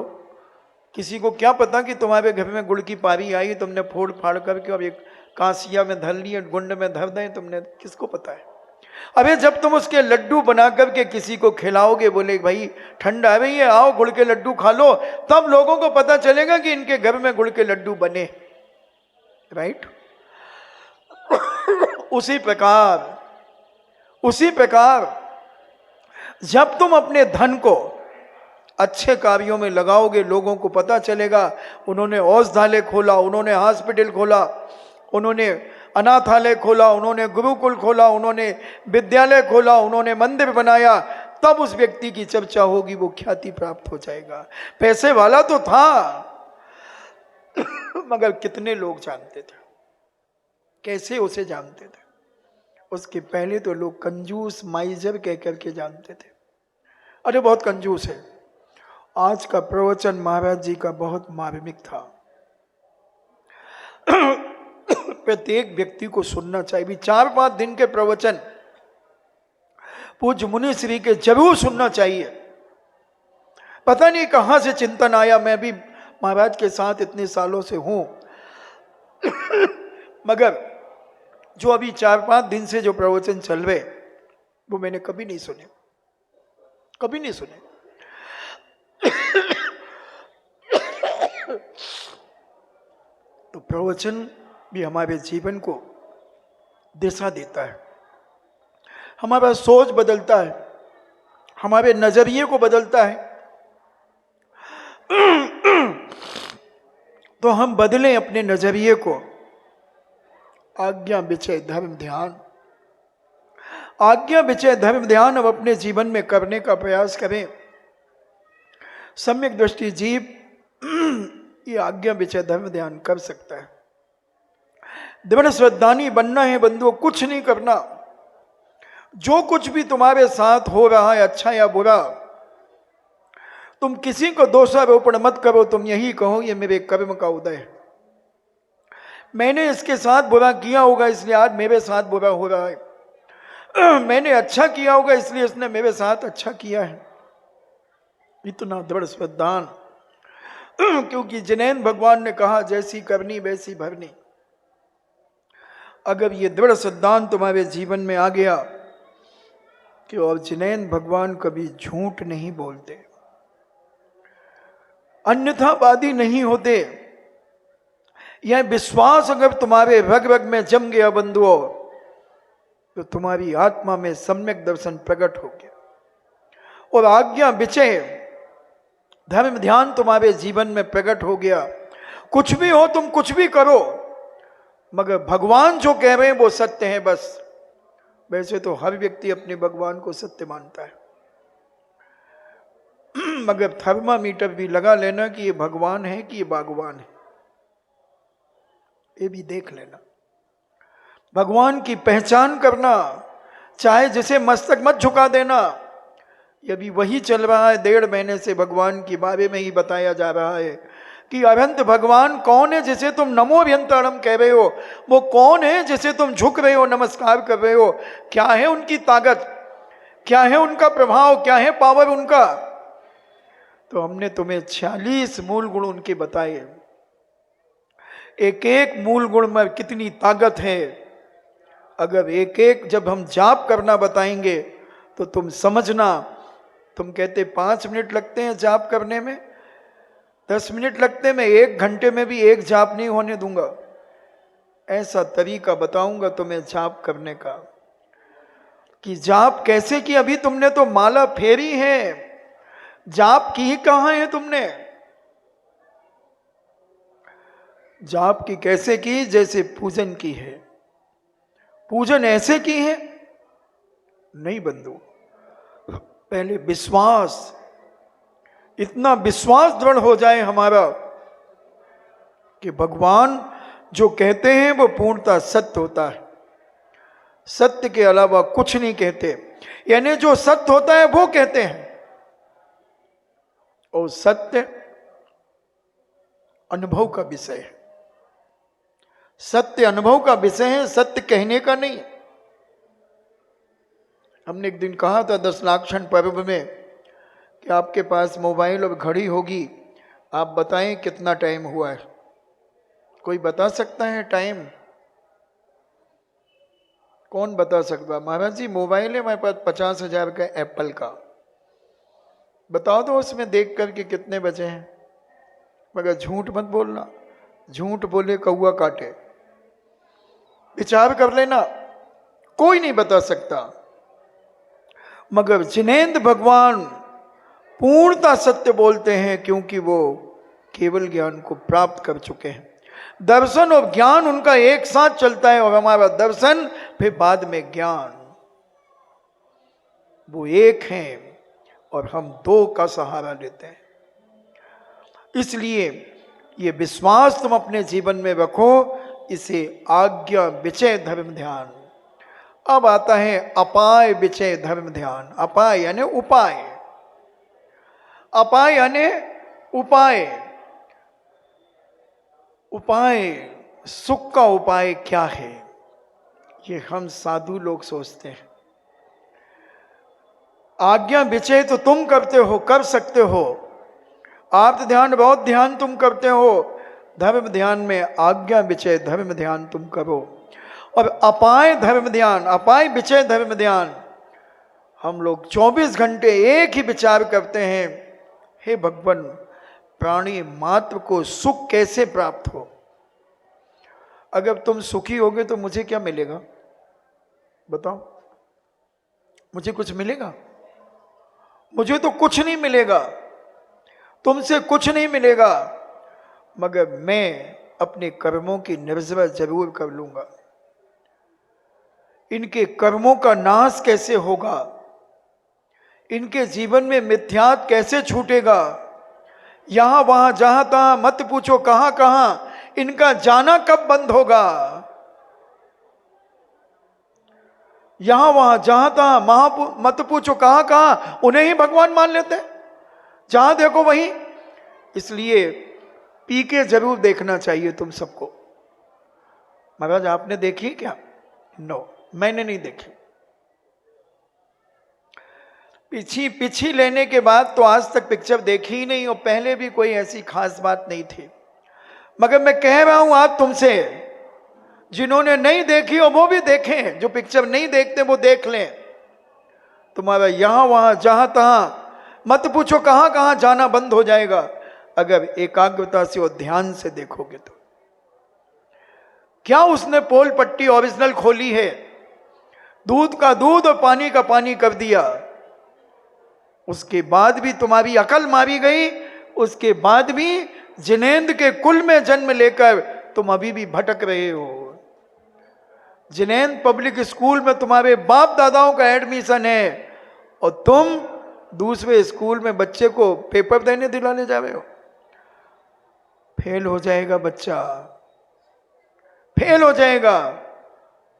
किसी को क्या पता कि तुम्हारे घर में गुड़ की पारी आई, तुमने फोड़ फाड़ करके और एक कांसिया में धर लिए, गुंड में धर दें, तुमने, किसको पता है। अबे जब तुम उसके लड्डू बना करके किसी को खिलाओगे, बोले भाई ठंडा है भाई, ये आओ गुड़ के लड्डू खा लो, तब लोगों को पता चलेगा कि इनके घर में गुड़ के लड्डू बने, राइट। उसी प्रकार जब तुम अपने धन को अच्छे कार्यों में लगाओगे, लोगों को पता चलेगा उन्होंने औषधालय खोला, उन्होंने हॉस्पिटल खोला, उन्होंने अनाथालय खोला, उन्होंने गुरुकुल खोला, उन्होंने विद्यालय खोला, उन्होंने मंदिर बनाया, तब उस व्यक्ति की चर्चा होगी, वो ख्याति प्राप्त हो जाएगा। पैसे वाला तो था मगर कितने लोग जानते थे, कैसे उसे जानते थे। उसके पहले तो लोग कंजूस माइजर कह करके जानते थे, अरे बहुत कंजूस है। आज का प्रवचन महाराज जी का बहुत मार्मिक था, प्रत्येक व्यक्ति को सुनना चाहिए। भी 4-5 दिन के प्रवचन पूज्य मुनि श्री के जरूर सुनना चाहिए। पता नहीं कहां से चिंतन आया, मैं भी महाराज के साथ इतने सालों से हूं मगर जो अभी 4-5 दिन से जो प्रवचन चल रहे वो मैंने कभी नहीं सुने, कभी नहीं सुने। तो प्रवचन भी हमारे जीवन को दिशा देता है, हमारा सोच बदलता है, हमारे नजरिए को बदलता है। तो हम बदलें अपने नजरिए को। आज्ञा विचय धर्म ध्यान, आज्ञा विचय धर्म ध्यान अब अपने जीवन में करने का प्रयास करें। सम्यक दृष्टि जीव ये आज्ञा विचय धर्म ध्यान कर सकता है। दृढ़ श्रद्धानी बनना है बंधुओं, कुछ नहीं करना। जो कुछ भी तुम्हारे साथ हो रहा है, अच्छा या बुरा, तुम किसी को दोषारोपण मत करो। तुम यही कहो ये मेरे कर्म का उदय है, मैंने इसके साथ बुरा किया होगा इसलिए आज मेरे साथ बुरा हो रहा है, मैंने अच्छा किया होगा इसलिए इसने मेरे साथ अच्छा किया है। इतना दृढ़ श्रद्धान, क्योंकि जिनेंद्र भगवान ने कहा जैसी करनी वैसी भरनी। अगर ये दृढ़ सिद्धांत तुम्हारे जीवन में आ गया कि और जिनेंद्र भगवान कभी झूठ नहीं बोलते, अन्यथावादी नहीं होते, यह विश्वास अगर तुम्हारे रग रग में जम गया बंधुओं, तो तुम्हारी आत्मा में सम्यक दर्शन प्रकट हो गया और आज्ञा विचय धर्म ध्यान तुम्हारे जीवन में प्रकट हो गया। कुछ भी हो, तुम कुछ भी करो, मगर भगवान जो कह रहे हैं वो सत्य है बस। वैसे तो हर व्यक्ति अपने भगवान को सत्य मानता है, मगर थर्मामीटर भी लगा लेना कि ये भगवान है कि ये बागवान है, ये भी देख लेना। भगवान की पहचान करना, चाहे जिसे मस्तक मत झुका देना। ये भी वही चल रहा है, 1.5 महीने से भगवान के बारे में ही बताया जा रहा है कि अनंत भगवान कौन है जिसे तुम नमो अभ्यंतरम कह रहे हो, वो कौन है जिसे तुम झुक रहे हो, नमस्कार कर रहे हो। क्या है उनकी ताकत, क्या है उनका प्रभाव, क्या है पावर उनका। तो हमने तुम्हें 46 मूल गुण उनके बताए। एक एक मूल गुण में कितनी ताकत है। अगर एक एक जब हम जाप करना बताएंगे तो तुम समझना, तुम कहते 5 मिनट लगते हैं जाप करने में, 10 मिनट लगते, मैं 1 घंटे में भी एक जाप नहीं होने दूंगा। ऐसा तरीका बताऊंगा तुम्हें जाप करने का कि जाप कैसे की। अभी तुमने तो माला फेरी है, जाप की ही कहां है तुमने। जाप की कैसे की, जैसे पूजन की है। पूजन ऐसे की है नहीं बंधु, पहले विश्वास, इतना विश्वास दृढ़ हो जाए हमारा कि भगवान जो कहते हैं वो पूर्णतः सत्य होता है, सत्य के अलावा कुछ नहीं कहते। यानी जो सत्य होता है वो कहते हैं, और सत्य अनुभव का विषय है। सत्य अनुभव का विषय है, सत्य कहने का नहीं। हमने एक दिन कहा था 10 लाक्षण पर्व में कि आपके पास मोबाइल और घड़ी होगी, आप बताएं कितना टाइम हुआ है। कोई बता सकता है टाइम? कौन बता सकता? महाराज जी मोबाइल है मेरे पास 50,000 का एप्पल का, बताओ तो उसमें देख करके कितने बजे हैं। मगर झूठ मत बोलना, झूठ बोले कौआ काटे। विचार कर लेना, कोई नहीं बता सकता। मगर जिनेंद्र भगवान पूर्णता सत्य बोलते हैं, क्योंकि वो केवल ज्ञान को प्राप्त कर चुके हैं। दर्शन और ज्ञान उनका एक साथ चलता है, और हमारा दर्शन फिर बाद में ज्ञान, वो एक हैं और हम दो का सहारा लेते हैं। इसलिए ये विश्वास तुम अपने जीवन में रखो, इसे आज्ञा विचय धर्म ध्यान। अब आता है अपाय विचय धर्म ध्यान। अपाय यानी उपाय, अपाय यानी उपाय। उपाय, सुख का उपाय क्या है, ये हम साधु लोग सोचते हैं। आज्ञा विचय तो तुम करते हो, कर सकते हो। आर्त ध्यान, बहुत ध्यान तुम करते हो, धर्म ध्यान में आज्ञा विचय धर्म ध्यान तुम करो। और अपाय धर्म ध्यान, अपाय विचय धर्म ध्यान, हम लोग 24 घंटे एक ही विचार करते हैं, हे भगवान प्राणी मात्र को सुख कैसे प्राप्त हो। अगर तुम सुखी होगे तो मुझे क्या मिलेगा बताओ? मुझे कुछ मिलेगा? मुझे तो कुछ नहीं मिलेगा, तुमसे कुछ नहीं मिलेगा। मगर मैं अपने कर्मों की निर्जरा जरूर कर लूंगा। इनके कर्मों का नाश कैसे होगा, इनके जीवन में मिथ्यात्व कैसे छूटेगा। यहां वहां जहां तहां मत पूछो कहां कहां, इनका जाना कब बंद होगा। यहां वहां जहां तहां मत पूछो कहां कहां, उन्हें ही भगवान मान लेते हैं, जहां देखो वहीं। इसलिए पी के जरूर देखना चाहिए तुम सबको। महाराज आपने देखी क्या? नो, मैंने नहीं देखी। पीछी लेने के बाद तो आज तक पिक्चर देखी ही नहीं, और पहले भी कोई ऐसी खास बात नहीं थी। मगर मैं कह रहा हूं आज तुमसे, जिन्होंने नहीं देखी हो वो भी देखें, जो पिक्चर नहीं देखते वो देख लें। तुम्हारा यहां वहां जहां तहां मत पूछो कहां कहां जाना बंद हो जाएगा, अगर एकाग्रता से और ध्यान से देखोगे तो। क्या उसने पोल पट्टी ओरिजिनल खोली है, दूध का दूध और पानी का पानी कर दिया, उसके बाद भी तुम्हारी अकल मारी गई, उसके बाद भी जिनेंद्र के कुल में जन्म लेकर तुम अभी भी भटक रहे हो। जिनेंद्र पब्लिक स्कूल में तुम्हारे बाप दादाओं का एडमिशन है, और तुम दूसरे स्कूल में बच्चे को पेपर देने दिलाने जा रहे हो। फेल हो जाएगा बच्चा, फेल हो जाएगा।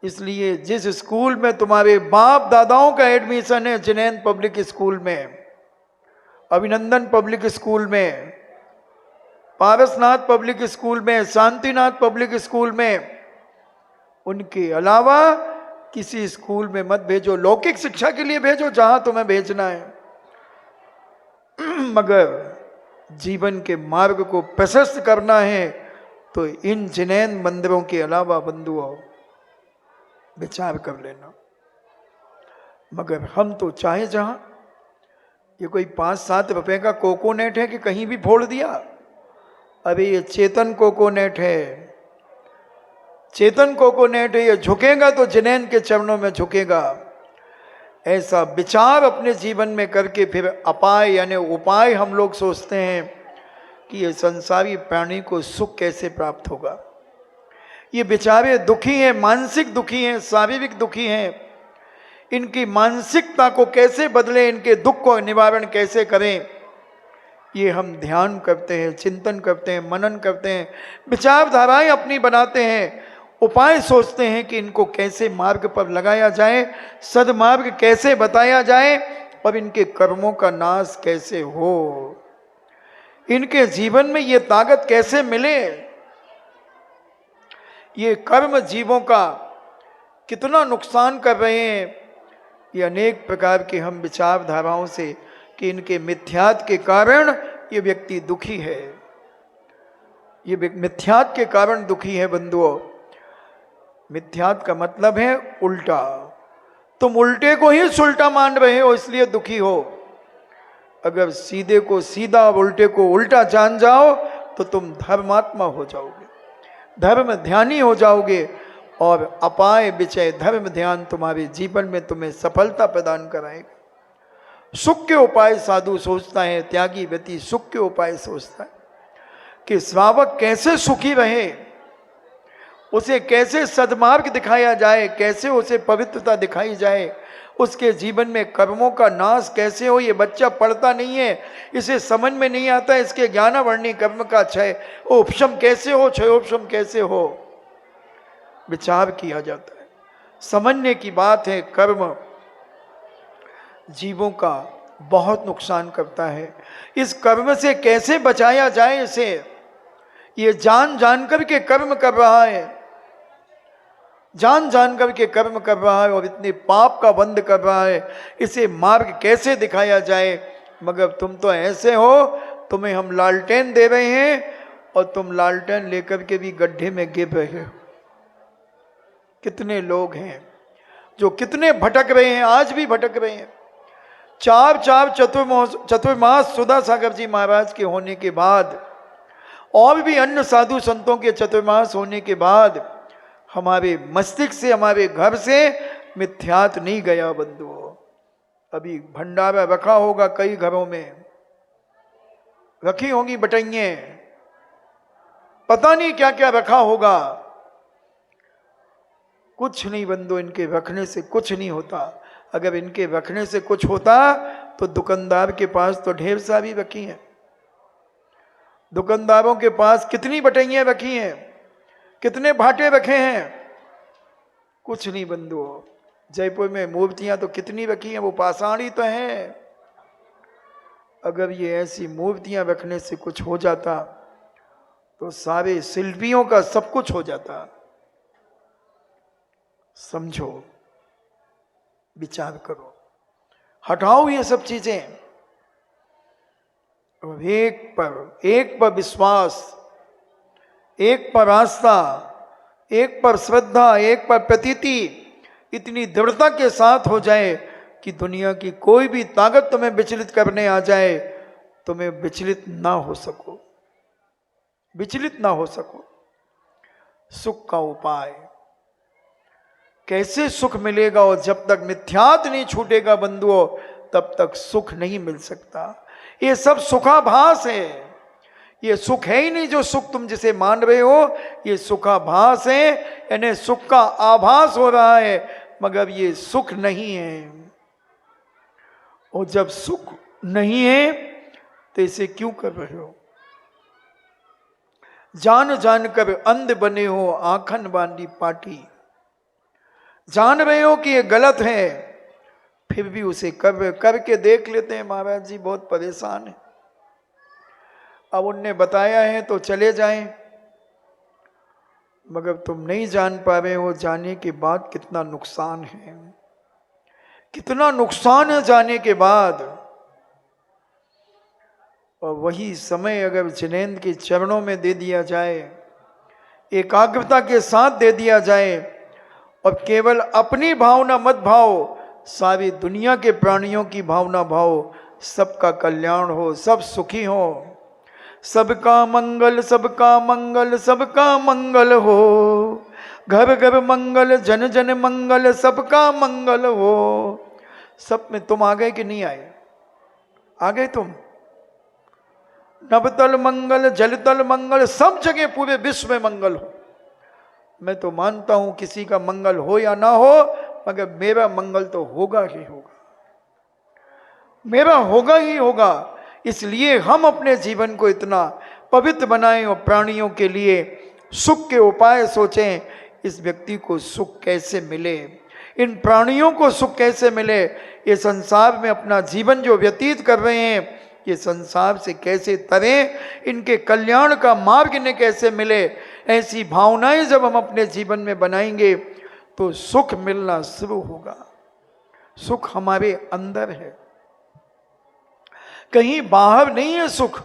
इसलिए जिस स्कूल में तुम्हारे बाप दादाओं का एडमिशन है, जिनेंद्र पब्लिक स्कूल में, अभिनंदन पब्लिक स्कूल में, पारसनाथ पब्लिक स्कूल में, शांतिनाथ पब्लिक स्कूल में, उनके अलावा किसी स्कूल में मत भेजो। लौकिक शिक्षा के लिए भेजो जहां तुम्हें भेजना है, मगर जीवन के मार्ग को प्रशस्त करना है तो इन जिनेंद्र मंदिरों के अलावा बंधुओं विचार कर लेना। मगर हम तो चाहे जहां, ये कोई 5-7 रुपए का कोकोनेट है कि कहीं भी फोड़ दिया। अरे ये चेतन कोकोनेट है, चेतन कोकोनेट है, ये झुकेगा तो जिनेंद्र के चरणों में झुकेगा। ऐसा विचार अपने जीवन में करके फिर अपाय यानी उपाय हम लोग सोचते हैं कि ये संसारी प्राणी को सुख कैसे प्राप्त होगा। ये बेचारे दुखी हैं, मानसिक दुखी हैं, शारीरिक दुखी हैं, इनकी मानसिकता को कैसे बदलें, इनके दुख को निवारण कैसे करें, ये हम ध्यान करते हैं, चिंतन करते हैं, मनन करते हैं, विचारधाराएं अपनी बनाते हैं, उपाय सोचते हैं कि इनको कैसे मार्ग पर लगाया जाए, सदमार्ग कैसे बताया जाए, और इनके कर्मों का नाश कैसे हो, इनके जीवन में ये ताकत कैसे मिले। ये कर्म जीवों का कितना नुकसान कर रहे हैं, ये अनेक प्रकार के हम विचारधाराओं से कि इनके मिथ्यात के कारण ये व्यक्ति दुखी है, ये मिथ्यात के कारण दुखी है। बंधुओं, मिथ्यात का मतलब है उल्टा। तुम उल्टे को ही सुलटा मान रहे हो इसलिए दुखी हो। अगर सीधे को सीधा और उल्टे को उल्टा जान जाओ तो तुम धर्मात्मा हो जाओगे, धर्म ध्यानी हो जाओगे, और अपाय विचय धर्म ध्यान तुम्हारे जीवन में तुम्हें सफलता प्रदान कराएगा। सुख के उपाय साधु सोचता है, त्यागी व्यक्ति सुख के उपाय सोचता है कि श्रावक कैसे सुखी रहे, उसे कैसे सद्मार्ग दिखाया जाए, कैसे उसे पवित्रता दिखाई जाए, उसके जीवन में कर्मों का नाश कैसे हो। ये बच्चा पढ़ता नहीं है, इसे समझ में नहीं आता इसके ज्ञानावर्णी कर्म का क्षय उपशम कैसे हो, क्षयोपशम कैसे हो, विचार किया जाता है। समझने की बात है, कर्म जीवों का बहुत नुकसान करता है। इस कर्म से कैसे बचाया जाए इसे, ये जान जान करके कर्म कर रहा है, जान जान करके कर्म कर रहा है और इतने पाप का बंद कर रहा है, इसे मार्ग कैसे दिखाया जाए। मगर तुम तो ऐसे हो, तुम्हें हम लालटेन दे रहे हैं और तुम लालटेन लेकर के भी गड्ढे में गिर रहे हो। कितने लोग हैं जो कितने भटक रहे हैं, आज भी भटक रहे हैं। चार चतुर्मास सुधा सागर जी महाराज के होने के बाद और भी अन्य साधु संतों के चतुर्मास होने के बाद हमारे मस्तिष्क से, हमारे घर से मिथ्यात नहीं गया। बंधुओं, अभी भंडारा रखा होगा, कई घरों में रखी होंगी बटाइयां, पता नहीं क्या क्या रखा होगा। कुछ नहीं बंधु, इनके रखने से कुछ नहीं होता। अगर इनके रखने से कुछ होता तो दुकानदार के पास तो ढेर सारी रखी हैं। दुकानदारों के पास कितनी बटाइयां रखी हैं, कितने भाटे रखे हैं। कुछ नहीं बंधुओं, जयपुर में मूर्तियां तो कितनी रखी हैं, वो पाषाणी तो हैं। अगर ये ऐसी मूर्तियां रखने से कुछ हो जाता तो सारे शिल्पियों का सब कुछ हो जाता। समझो, विचार करो, हटाओ ये सब चीजें और एक पर विश्वास, एक पर आस्था, एक पर श्रद्धा, एक पर प्रतीति इतनी दृढ़ता के साथ हो जाए कि दुनिया की कोई भी ताकत तुम्हें विचलित करने आ जाए, तुम्हें विचलित ना हो सको, विचलित ना हो सको। सुख का उपाय कैसे सुख मिलेगा, और जब तक मिथ्यात नहीं छूटेगा बंधुओं तब तक सुख नहीं मिल सकता। ये सब सुखाभास है, ये सुख है ही नहीं। जो सुख तुम जिसे मान रहे हो ये सुखाभास है, यानी सुख का आभास हो रहा है, मगर ये सुख नहीं है। और जब सुख नहीं है तो इसे क्यों कर रहे हो? जान जान कर अंध बने हो, आंखन बांधी पाटी। जान रहे हो कि ये गलत है, फिर भी उसे करके देख लेते हैं। महाराज जी बहुत परेशान है, अब उनने बताया है तो चले जाएं, मगर तुम नहीं जान पा रहे हो। जाने के बाद कितना नुकसान है, कितना नुकसान है जाने के बाद। और वही समय अगर जिनेंद्र के चरणों में दे दिया जाए, एकाग्रता के साथ दे दिया जाए, और केवल अपनी भावना मत भाव, सारी दुनिया के प्राणियों की भावना भाव, सबका कल्याण हो, सब सुखी हो। सबका मंगल, सबका मंगल, सबका मंगल हो, घर घर मंगल, जन जन मंगल, सबका मंगल हो। सब में तुम आ गए कि नहीं आए? आ गए तुम। नभतल मंगल, जलतल मंगल, सब जगह पूरे विश्व में मंगल हो। मैं तो मानता हूं किसी का मंगल हो या ना हो, मगर मेरा मंगल तो होगा ही होगा, मेरा होगा ही होगा। इसलिए हम अपने जीवन को इतना पवित्र बनाएं और प्राणियों के लिए सुख के उपाय सोचें। इस व्यक्ति को सुख कैसे मिले, इन प्राणियों को सुख कैसे मिले, ये संसार में अपना जीवन जो व्यतीत कर रहे हैं ये संसार से कैसे तरें, इनके कल्याण का मार्ग इन्हें कैसे मिले। ऐसी भावनाएं जब हम अपने जीवन में बनाएंगे तो सुख मिलना शुरू होगा। सुख हमारे अंदर है, कहीं बाहर नहीं है सुख,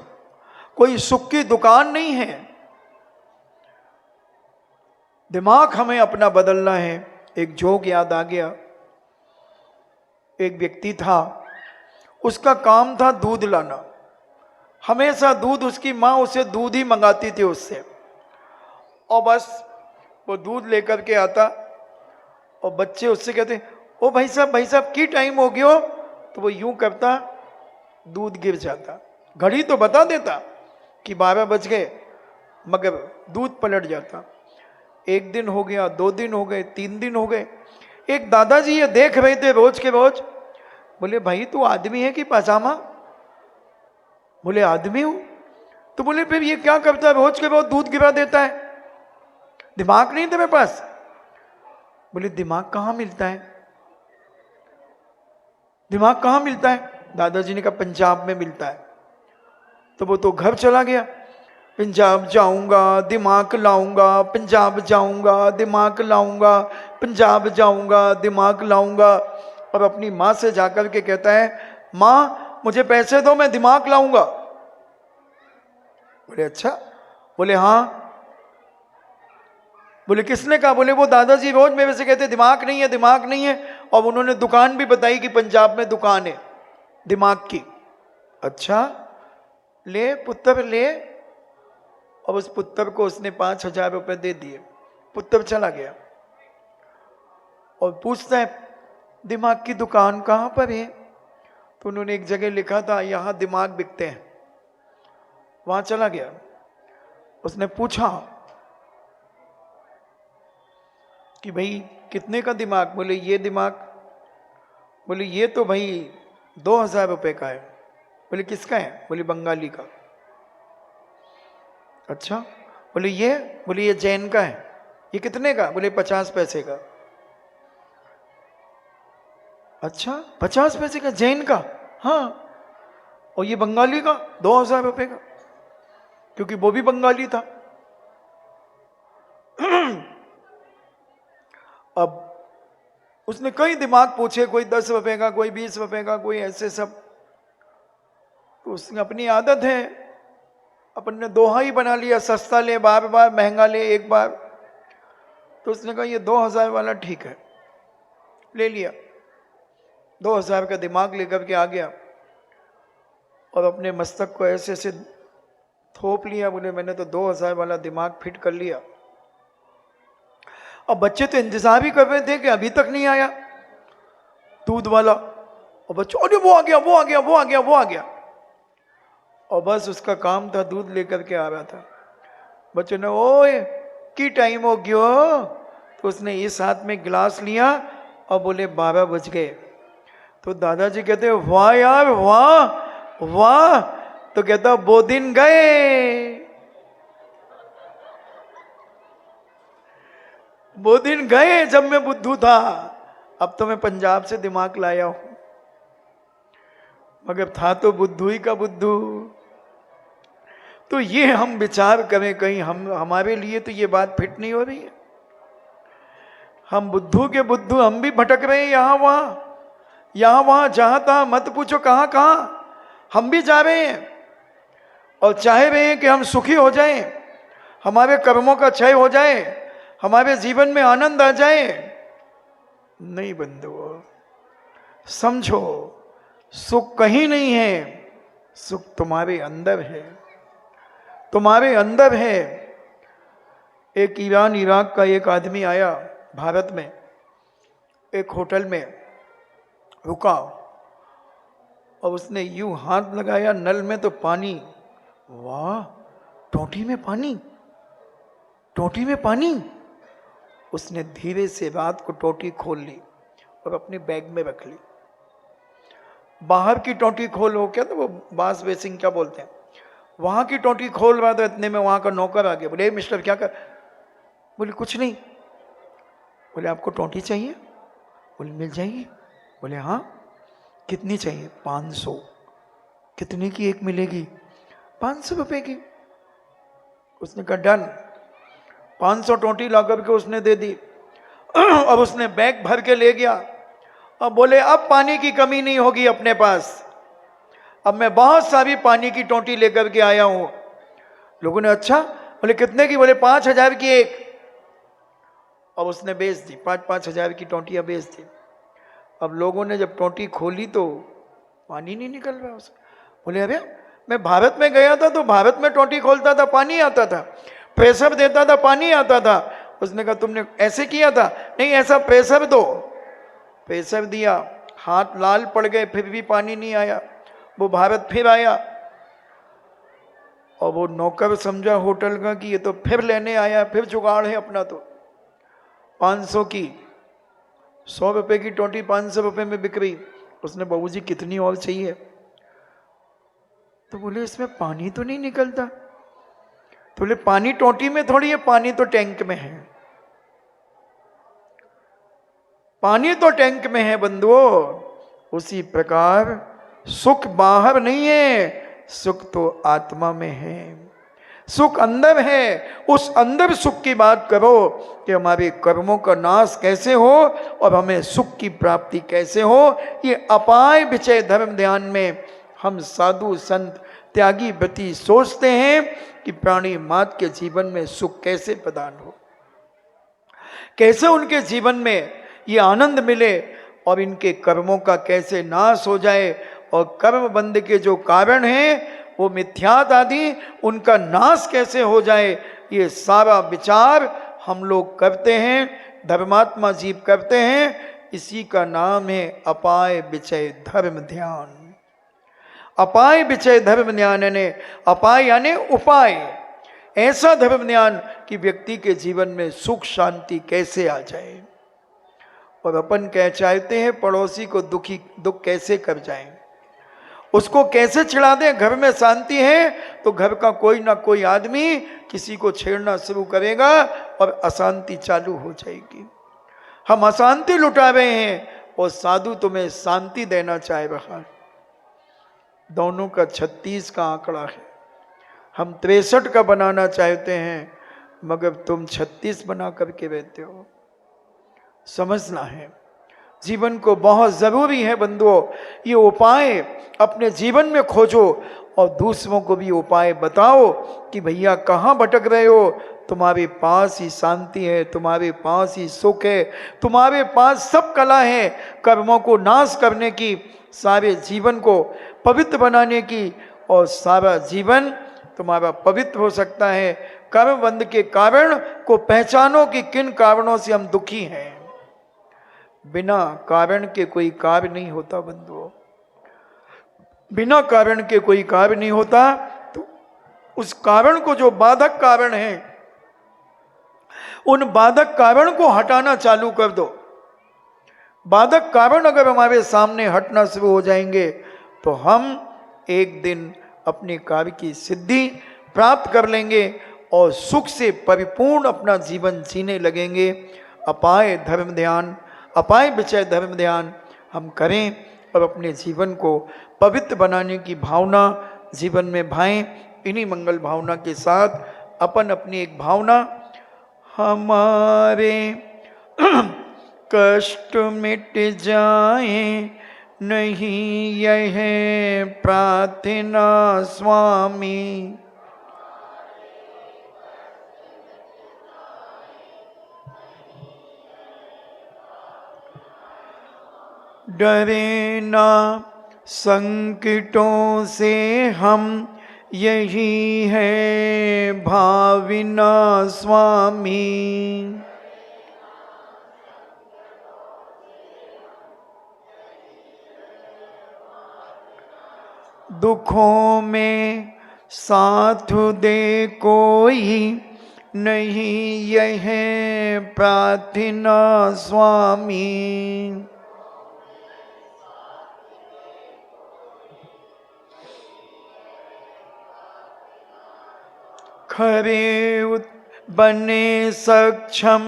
कोई सुख की दुकान नहीं है। दिमाग हमें अपना बदलना है। एक जोक याद आ गया। एक व्यक्ति था, उसका काम था दूध लाना। हमेशा दूध, उसकी माँ उसे दूध ही मंगाती थी उससे, और बस वो दूध लेकर के आता और बच्चे उससे कहते, ओ भाई साहब की टाइम हो गया हो, तो वो यूं करता, दूध गिर जाता। घड़ी तो बता देता कि 12 बज गए, मगर दूध पलट जाता। 1 दिन हो गया, 2 दिन हो गए, 3 दिन हो गए। एक दादाजी ये देख रहे थे रोज के रोज। बोले, भाई तू आदमी है कि पजामा? बोले, आदमी हूं। तो बोले, फिर ये क्या करता है, रोज के रोज दूध गिरा देता है, दिमाग नहीं तेरे पास? बोले, दिमाग कहां मिलता है, दिमाग कहां मिलता है? दादाजी ने कहा, पंजाब में मिलता है। तो वो तो घर चला गया, पंजाब जाऊंगा दिमाग लाऊंगा, पंजाब जाऊंगा दिमाग लाऊंगा, पंजाब जाऊंगा दिमाग लाऊंगा। और अपनी माँ से जाकर के कहता है, माँ मुझे पैसे दो, मैं दिमाग लाऊंगा। बोले, अच्छा? बोले, हाँ। बोले, किसने कहा? बोले, वो दादाजी रोज मेरे से कहते दिमाग नहीं है, दिमाग नहीं है, और उन्होंने दुकान भी बताई कि पंजाब में दुकान है दिमाग की। अच्छा, ले पुत्र ले। और उस पुत्र को उसने 5,000 रुपए दे दिए। पुत्र चला गया और पूछता है, दिमाग की दुकान कहां पर है? तो उन्होंने एक जगह लिखा था, यहां दिमाग बिकते हैं। वहां चला गया, उसने पूछा कि भाई कितने का दिमाग? बोले, ये दिमाग। बोले, ये तो भाई 2,000 रुपए का है। बोले, किसका है? बोले, बंगाली का। अच्छा। बोले, ये? बोले, ये जैन का है। ये कितने का? बोले, 50 पैसे का। अच्छा, 50 पैसे का जैन का? हाँ। और ये बंगाली का 2,000 रुपए का, क्योंकि वो भी बंगाली था। अब उसने कई दिमाग पूछे, कोई 10 रुपए का, कोई 20 रुपए का, कोई ऐसे सब। तो उसने अपनी आदत है, अपन ने दोहा ही बना लिया, सस्ता ले बार बार, महंगा ले एक बार। तो उसने कहा, ये 2,000 वाला ठीक है, ले लिया। 2,000 का दिमाग लेकर के आ गया और अपने मस्तक को ऐसे ऐसे थोप लिया। बोले, मैंने तो 2,000 वाला दिमाग फिट कर लिया। अब बच्चे तो इंतजार ही कर रहे थे कि अभी तक नहीं आया दूध वाला। और बच्चों, अरे वो आ गया, वो आ गया, वो आ गया, वो आ गया। और बस उसका काम था, दूध लेकर के आ रहा था। बच्चों ने, ओए की टाइम हो गयो। तो उसने इस हाथ में गिलास लिया और बोले, 12 बज गए। तो दादाजी कहते, वाह यार वाह वाह। तो कहता, वो दिन गए, वो दिन गए जब मैं बुद्धू था। अब तो मैं पंजाब से दिमाग लाया हूं, मगर था तो बुद्धू ही का बुद्धू। तो ये हम विचार करें, कहीं हमारे लिए तो ये बात फिट नहीं हो रही है। हम बुद्धू के बुद्धू, हम भी भटक रहे हैं यहां वहां, जहां तहां, मत पूछो कहां कहां हम भी जा रहे हैं और चाह रहे हैं कि हम सुखी हो जाएं, हमारे कर्मों का क्षय हो जाए, हमारे जीवन में आनंद आ जाए। नहीं बंधुओं, समझो, सुख कहीं नहीं है, सुख तुम्हारे अंदर है, तुम्हारे अंदर है। एक ईरान इराक का एक आदमी आया भारत में, एक होटल में रुका और उसने यूं हाथ लगाया नल में तो पानी। वाह, टोटी में पानी, टोटी में पानी। उसने धीरे से रात को टोटी खोल ली और अपने बैग में रख ली। बाहर की टोटी खोलो, क्या तो वो बांस बेसिंग क्या बोलते हैं, वहां की टोटी खोल रहा था, इतने में वहां का नौकर आ गया। बोले, मिस्टर क्या कर? बोले, कुछ नहीं। बोले, आपको टोटी चाहिए? बोले, मिल जाएगी। बोले, हाँ। कितनी चाहिए? 500। कितने की एक मिलेगी? 500 रुपए की। उसने कहा, डन। 500 टोटी ला करके उसने दे दी और उसने बैग भर के ले गया। अब बोले, अब पानी की कमी नहीं होगी अपने पास, अब मैं बहुत सारी पानी की टोंटी लेकर के आया हूं। लोगों ने अच्छा, बोले कितने की? बोले 5,000 की एक। अब उसने बेच दी, 5,000 की टोंटियां बेच दी। अब लोगों ने जब टोंटी खोली तो पानी नहीं निकल रहा उसमें। बोले अरे, मैं भारत में गया था तो भारत में टोंटी खोलता था पानी आता था, प्रेशर देता था पानी आता था। उसने कहा तुमने ऐसे किया था? नहीं, ऐसा प्रेशर दो। प्रेशर दिया, हाथ लाल पड़ गए, फिर भी पानी नहीं आया। वो भारत फिर आया और वो नौकर समझा होटल का कि ये तो फिर लेने आया, फिर जुगाड़ है अपना। तो 500 की, 100 रुपए की टोंटी 500 रुपए में बिक रही। उसने बाबू जी कितनी और चाहिए? तो बोले इसमें पानी तो नहीं निकलता। तो बोले पानी टोंटी में थोड़ी है, पानी तो टैंक में है। पानी तो टैंक में है बंधुओं। उसी प्रकार सुख बाहर नहीं है, सुख तो आत्मा में है, सुख अंदर है। उस अंदर सुख की बात करो कि हमारे कर्मों का नाश कैसे हो और हमें सुख की प्राप्ति कैसे हो। ये अपाय विचय धर्म ध्यान में हम साधु संत त्यागी व्रती सोचते हैं कि प्राणी मात्र के जीवन में सुख कैसे प्रदान हो, कैसे उनके जीवन में ये आनंद मिले और इनके कर्मों का कैसे नाश हो जाए और कर्म बंध के जो कारण हैं वो मिथ्यात आदि, उनका नाश कैसे हो जाए। ये सारा विचार हम लोग करते हैं, धर्मात्मा जीव करते हैं। इसी का नाम है अपाय विचय धर्म ध्यान। अपाय विचय धर्म ध्यान यानी अपाय यानी उपाय, ऐसा धर्म ध्यान कि व्यक्ति के जीवन में सुख शांति कैसे आ जाए। और अपन क्या चाहते हैं, पड़ोसी को दुख कैसे कर जाएं, उसको कैसे छिड़ा दें। घर में शांति है तो घर का कोई ना कोई आदमी किसी को छेड़ना शुरू करेगा और अशांति चालू हो जाएगी। हम अशांति लुटा रहे हैं और साधु तुम्हें शांति देना चाह रहा है। दोनों का 36 का आंकड़ा है। हम 63 का बनाना चाहते हैं मगर तुम 36 बना करके रहते हो। समझना है, जीवन को बहुत जरूरी है बंधुओं। ये उपाय अपने जीवन में खोजो और दूसरों को भी उपाय बताओ कि भैया कहाँ भटक रहे हो, तुम्हारे पास ही शांति है, तुम्हारे पास ही सुख है, तुम्हारे पास सब कला है कर्मों को नाश करने की, सारे जीवन को पवित्र बनाने की। और सारा जीवन तुम्हारा पवित्र हो सकता है। कर्म बंध के कारण को पहचानो कि किन कारणों से हम दुखी हैं। बिना कारण के कोई कार्य नहीं होता बंधुओं, बिना कारण के कोई कार्य नहीं होता। तो उस कारण को, जो बाधक कारण है, उन बाधक कारण को हटाना चालू कर दो। बाधक कारण अगर हमारे सामने हटना शुरू हो जाएंगे तो हम एक दिन अपने कार्य की सिद्धि प्राप्त कर लेंगे और सुख से परिपूर्ण अपना जीवन जीने लगेंगे। अपाय धर्म ध्यान, अपाय विचय धर्म ध्यान हम करें और अपने जीवन को पवित्र बनाने की भावना जीवन में भाएं। इन्हीं मंगल भावना के साथ अपन अपनी एक भावना, हमारे कष्ट मिट जाए नहीं यह प्रार्थना स्वामी, डरे ना संकटों से हम यही है भाविना स्वामी, दुखों में साथ दे कोई नहीं यह प्रार्थना स्वामी, खरे बने सक्षम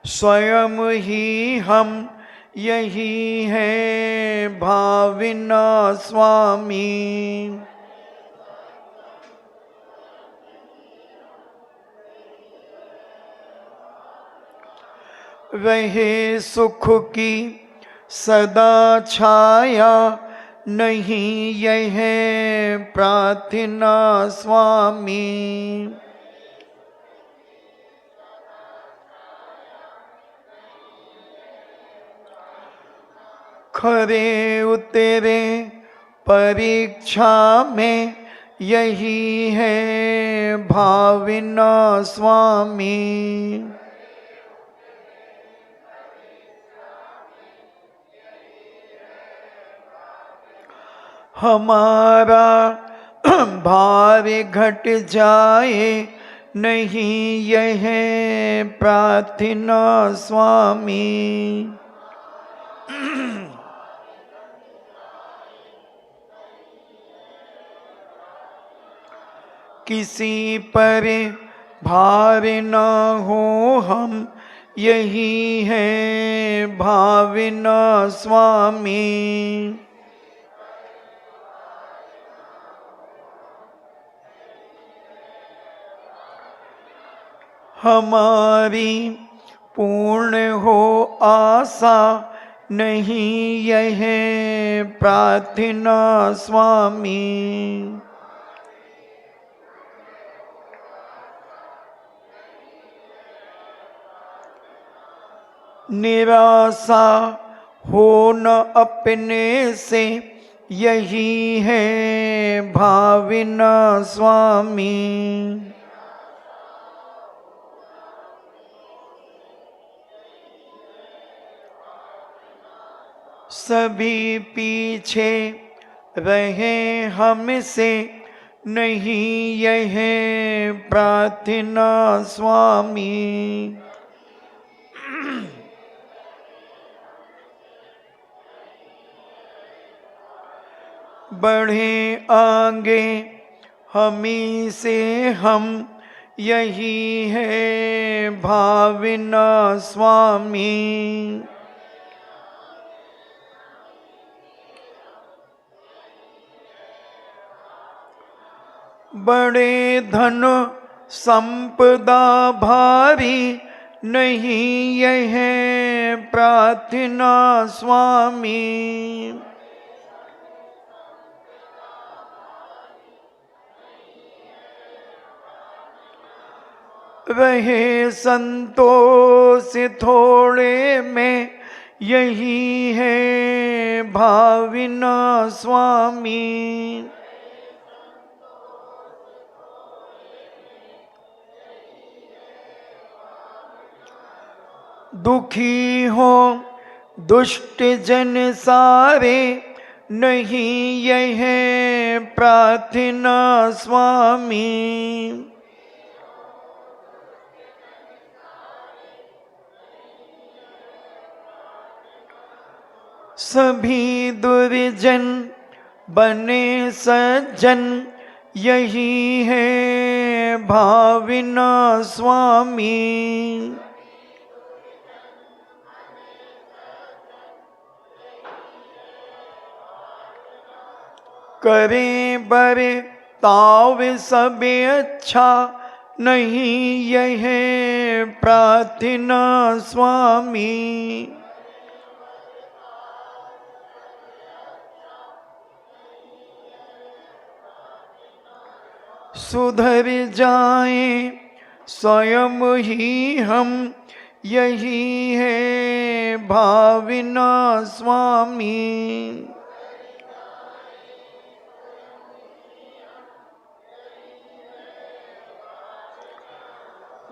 स्वयं ही हम यही है भाविना स्वामी, रहे सुख की सदा छाया नहीं यह प्रार्थना स्वामी। खरे उतरे परीक्षा में यही है भावना स्वामी। हमारा भार घट जाए नहीं यह प्रार्थना स्वामी। किसी पर भार न हो हम यही है भावना स्वामी। हमारी पूर्ण हो आशा नहीं यह प्रार्थना स्वामी। निराशा हो न अपने से यही है भावना स्वामी। सभी पीछे रहे हमसे नहीं यह प्रार्थना स्वामी। बढ़े आगे हमी से हम यही है भावना स्वामी। बड़े धन संपदा भारी नहीं यह प्रार्थना स्वामी। रहे संतोष थोड़े में यही है भावना स्वामी। दुखी हो दुष्ट जन सारे नहीं यह प्रार्थना स्वामी। सभी दुर्जन बने सज्जन यही है भावना स्वामी। करें बरे ताव सब अच्छा नहीं यह प्रार्थना स्वामी। सुधर जाएं स्वयं ही हम यही है भावना स्वामी।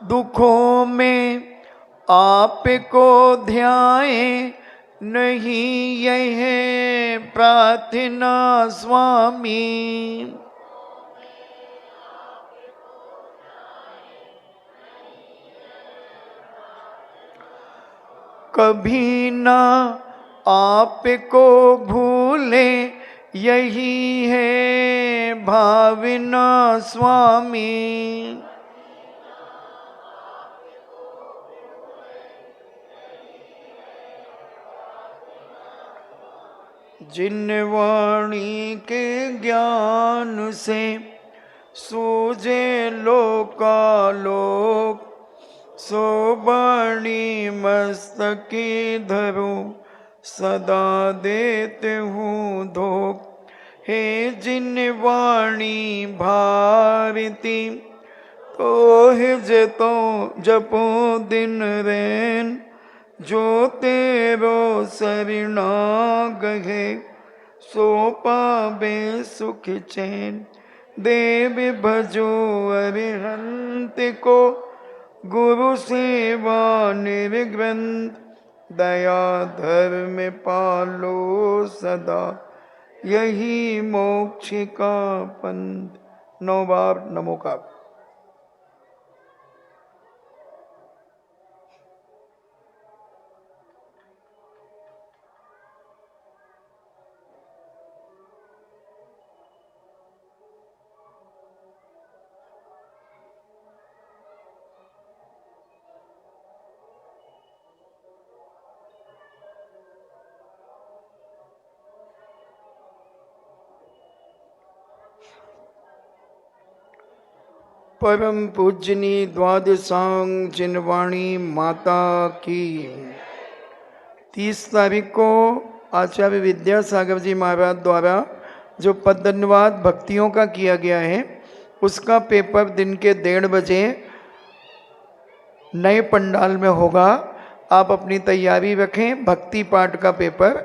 दुखों में आपको ध्याए नहीं यह प्रार्थना स्वामी। कभी ना आपको भूले यही है भावना स्वामी। जिन वाणी के ज्ञान से सूझे लोकालोक सो वाणी मस्तकी धरो सदा देते हूँ धोख, हे जिन वाणी भारती, तो हिज तो जपो दिन रैन, जो तेरो सरिणा गहे, सो पावे सुख चैन। देव भजो अरिहंत को, गुरु सेवा निर्ग्रंथ, दया धर्म पालो सदा, यही मोक्ष का पंथ। 9 बार नमो का। परम पूजनी द्वादशांग जिनवाणी माता की। 30 तारीख को आचार्य विद्यासागर जी महाराज द्वारा जो पद्यनुवाद भक्तियों का किया गया है, उसका पेपर दिन के 1:30 बजे नए पंडाल में होगा। आप अपनी तैयारी रखें। भक्ति पाठ का पेपर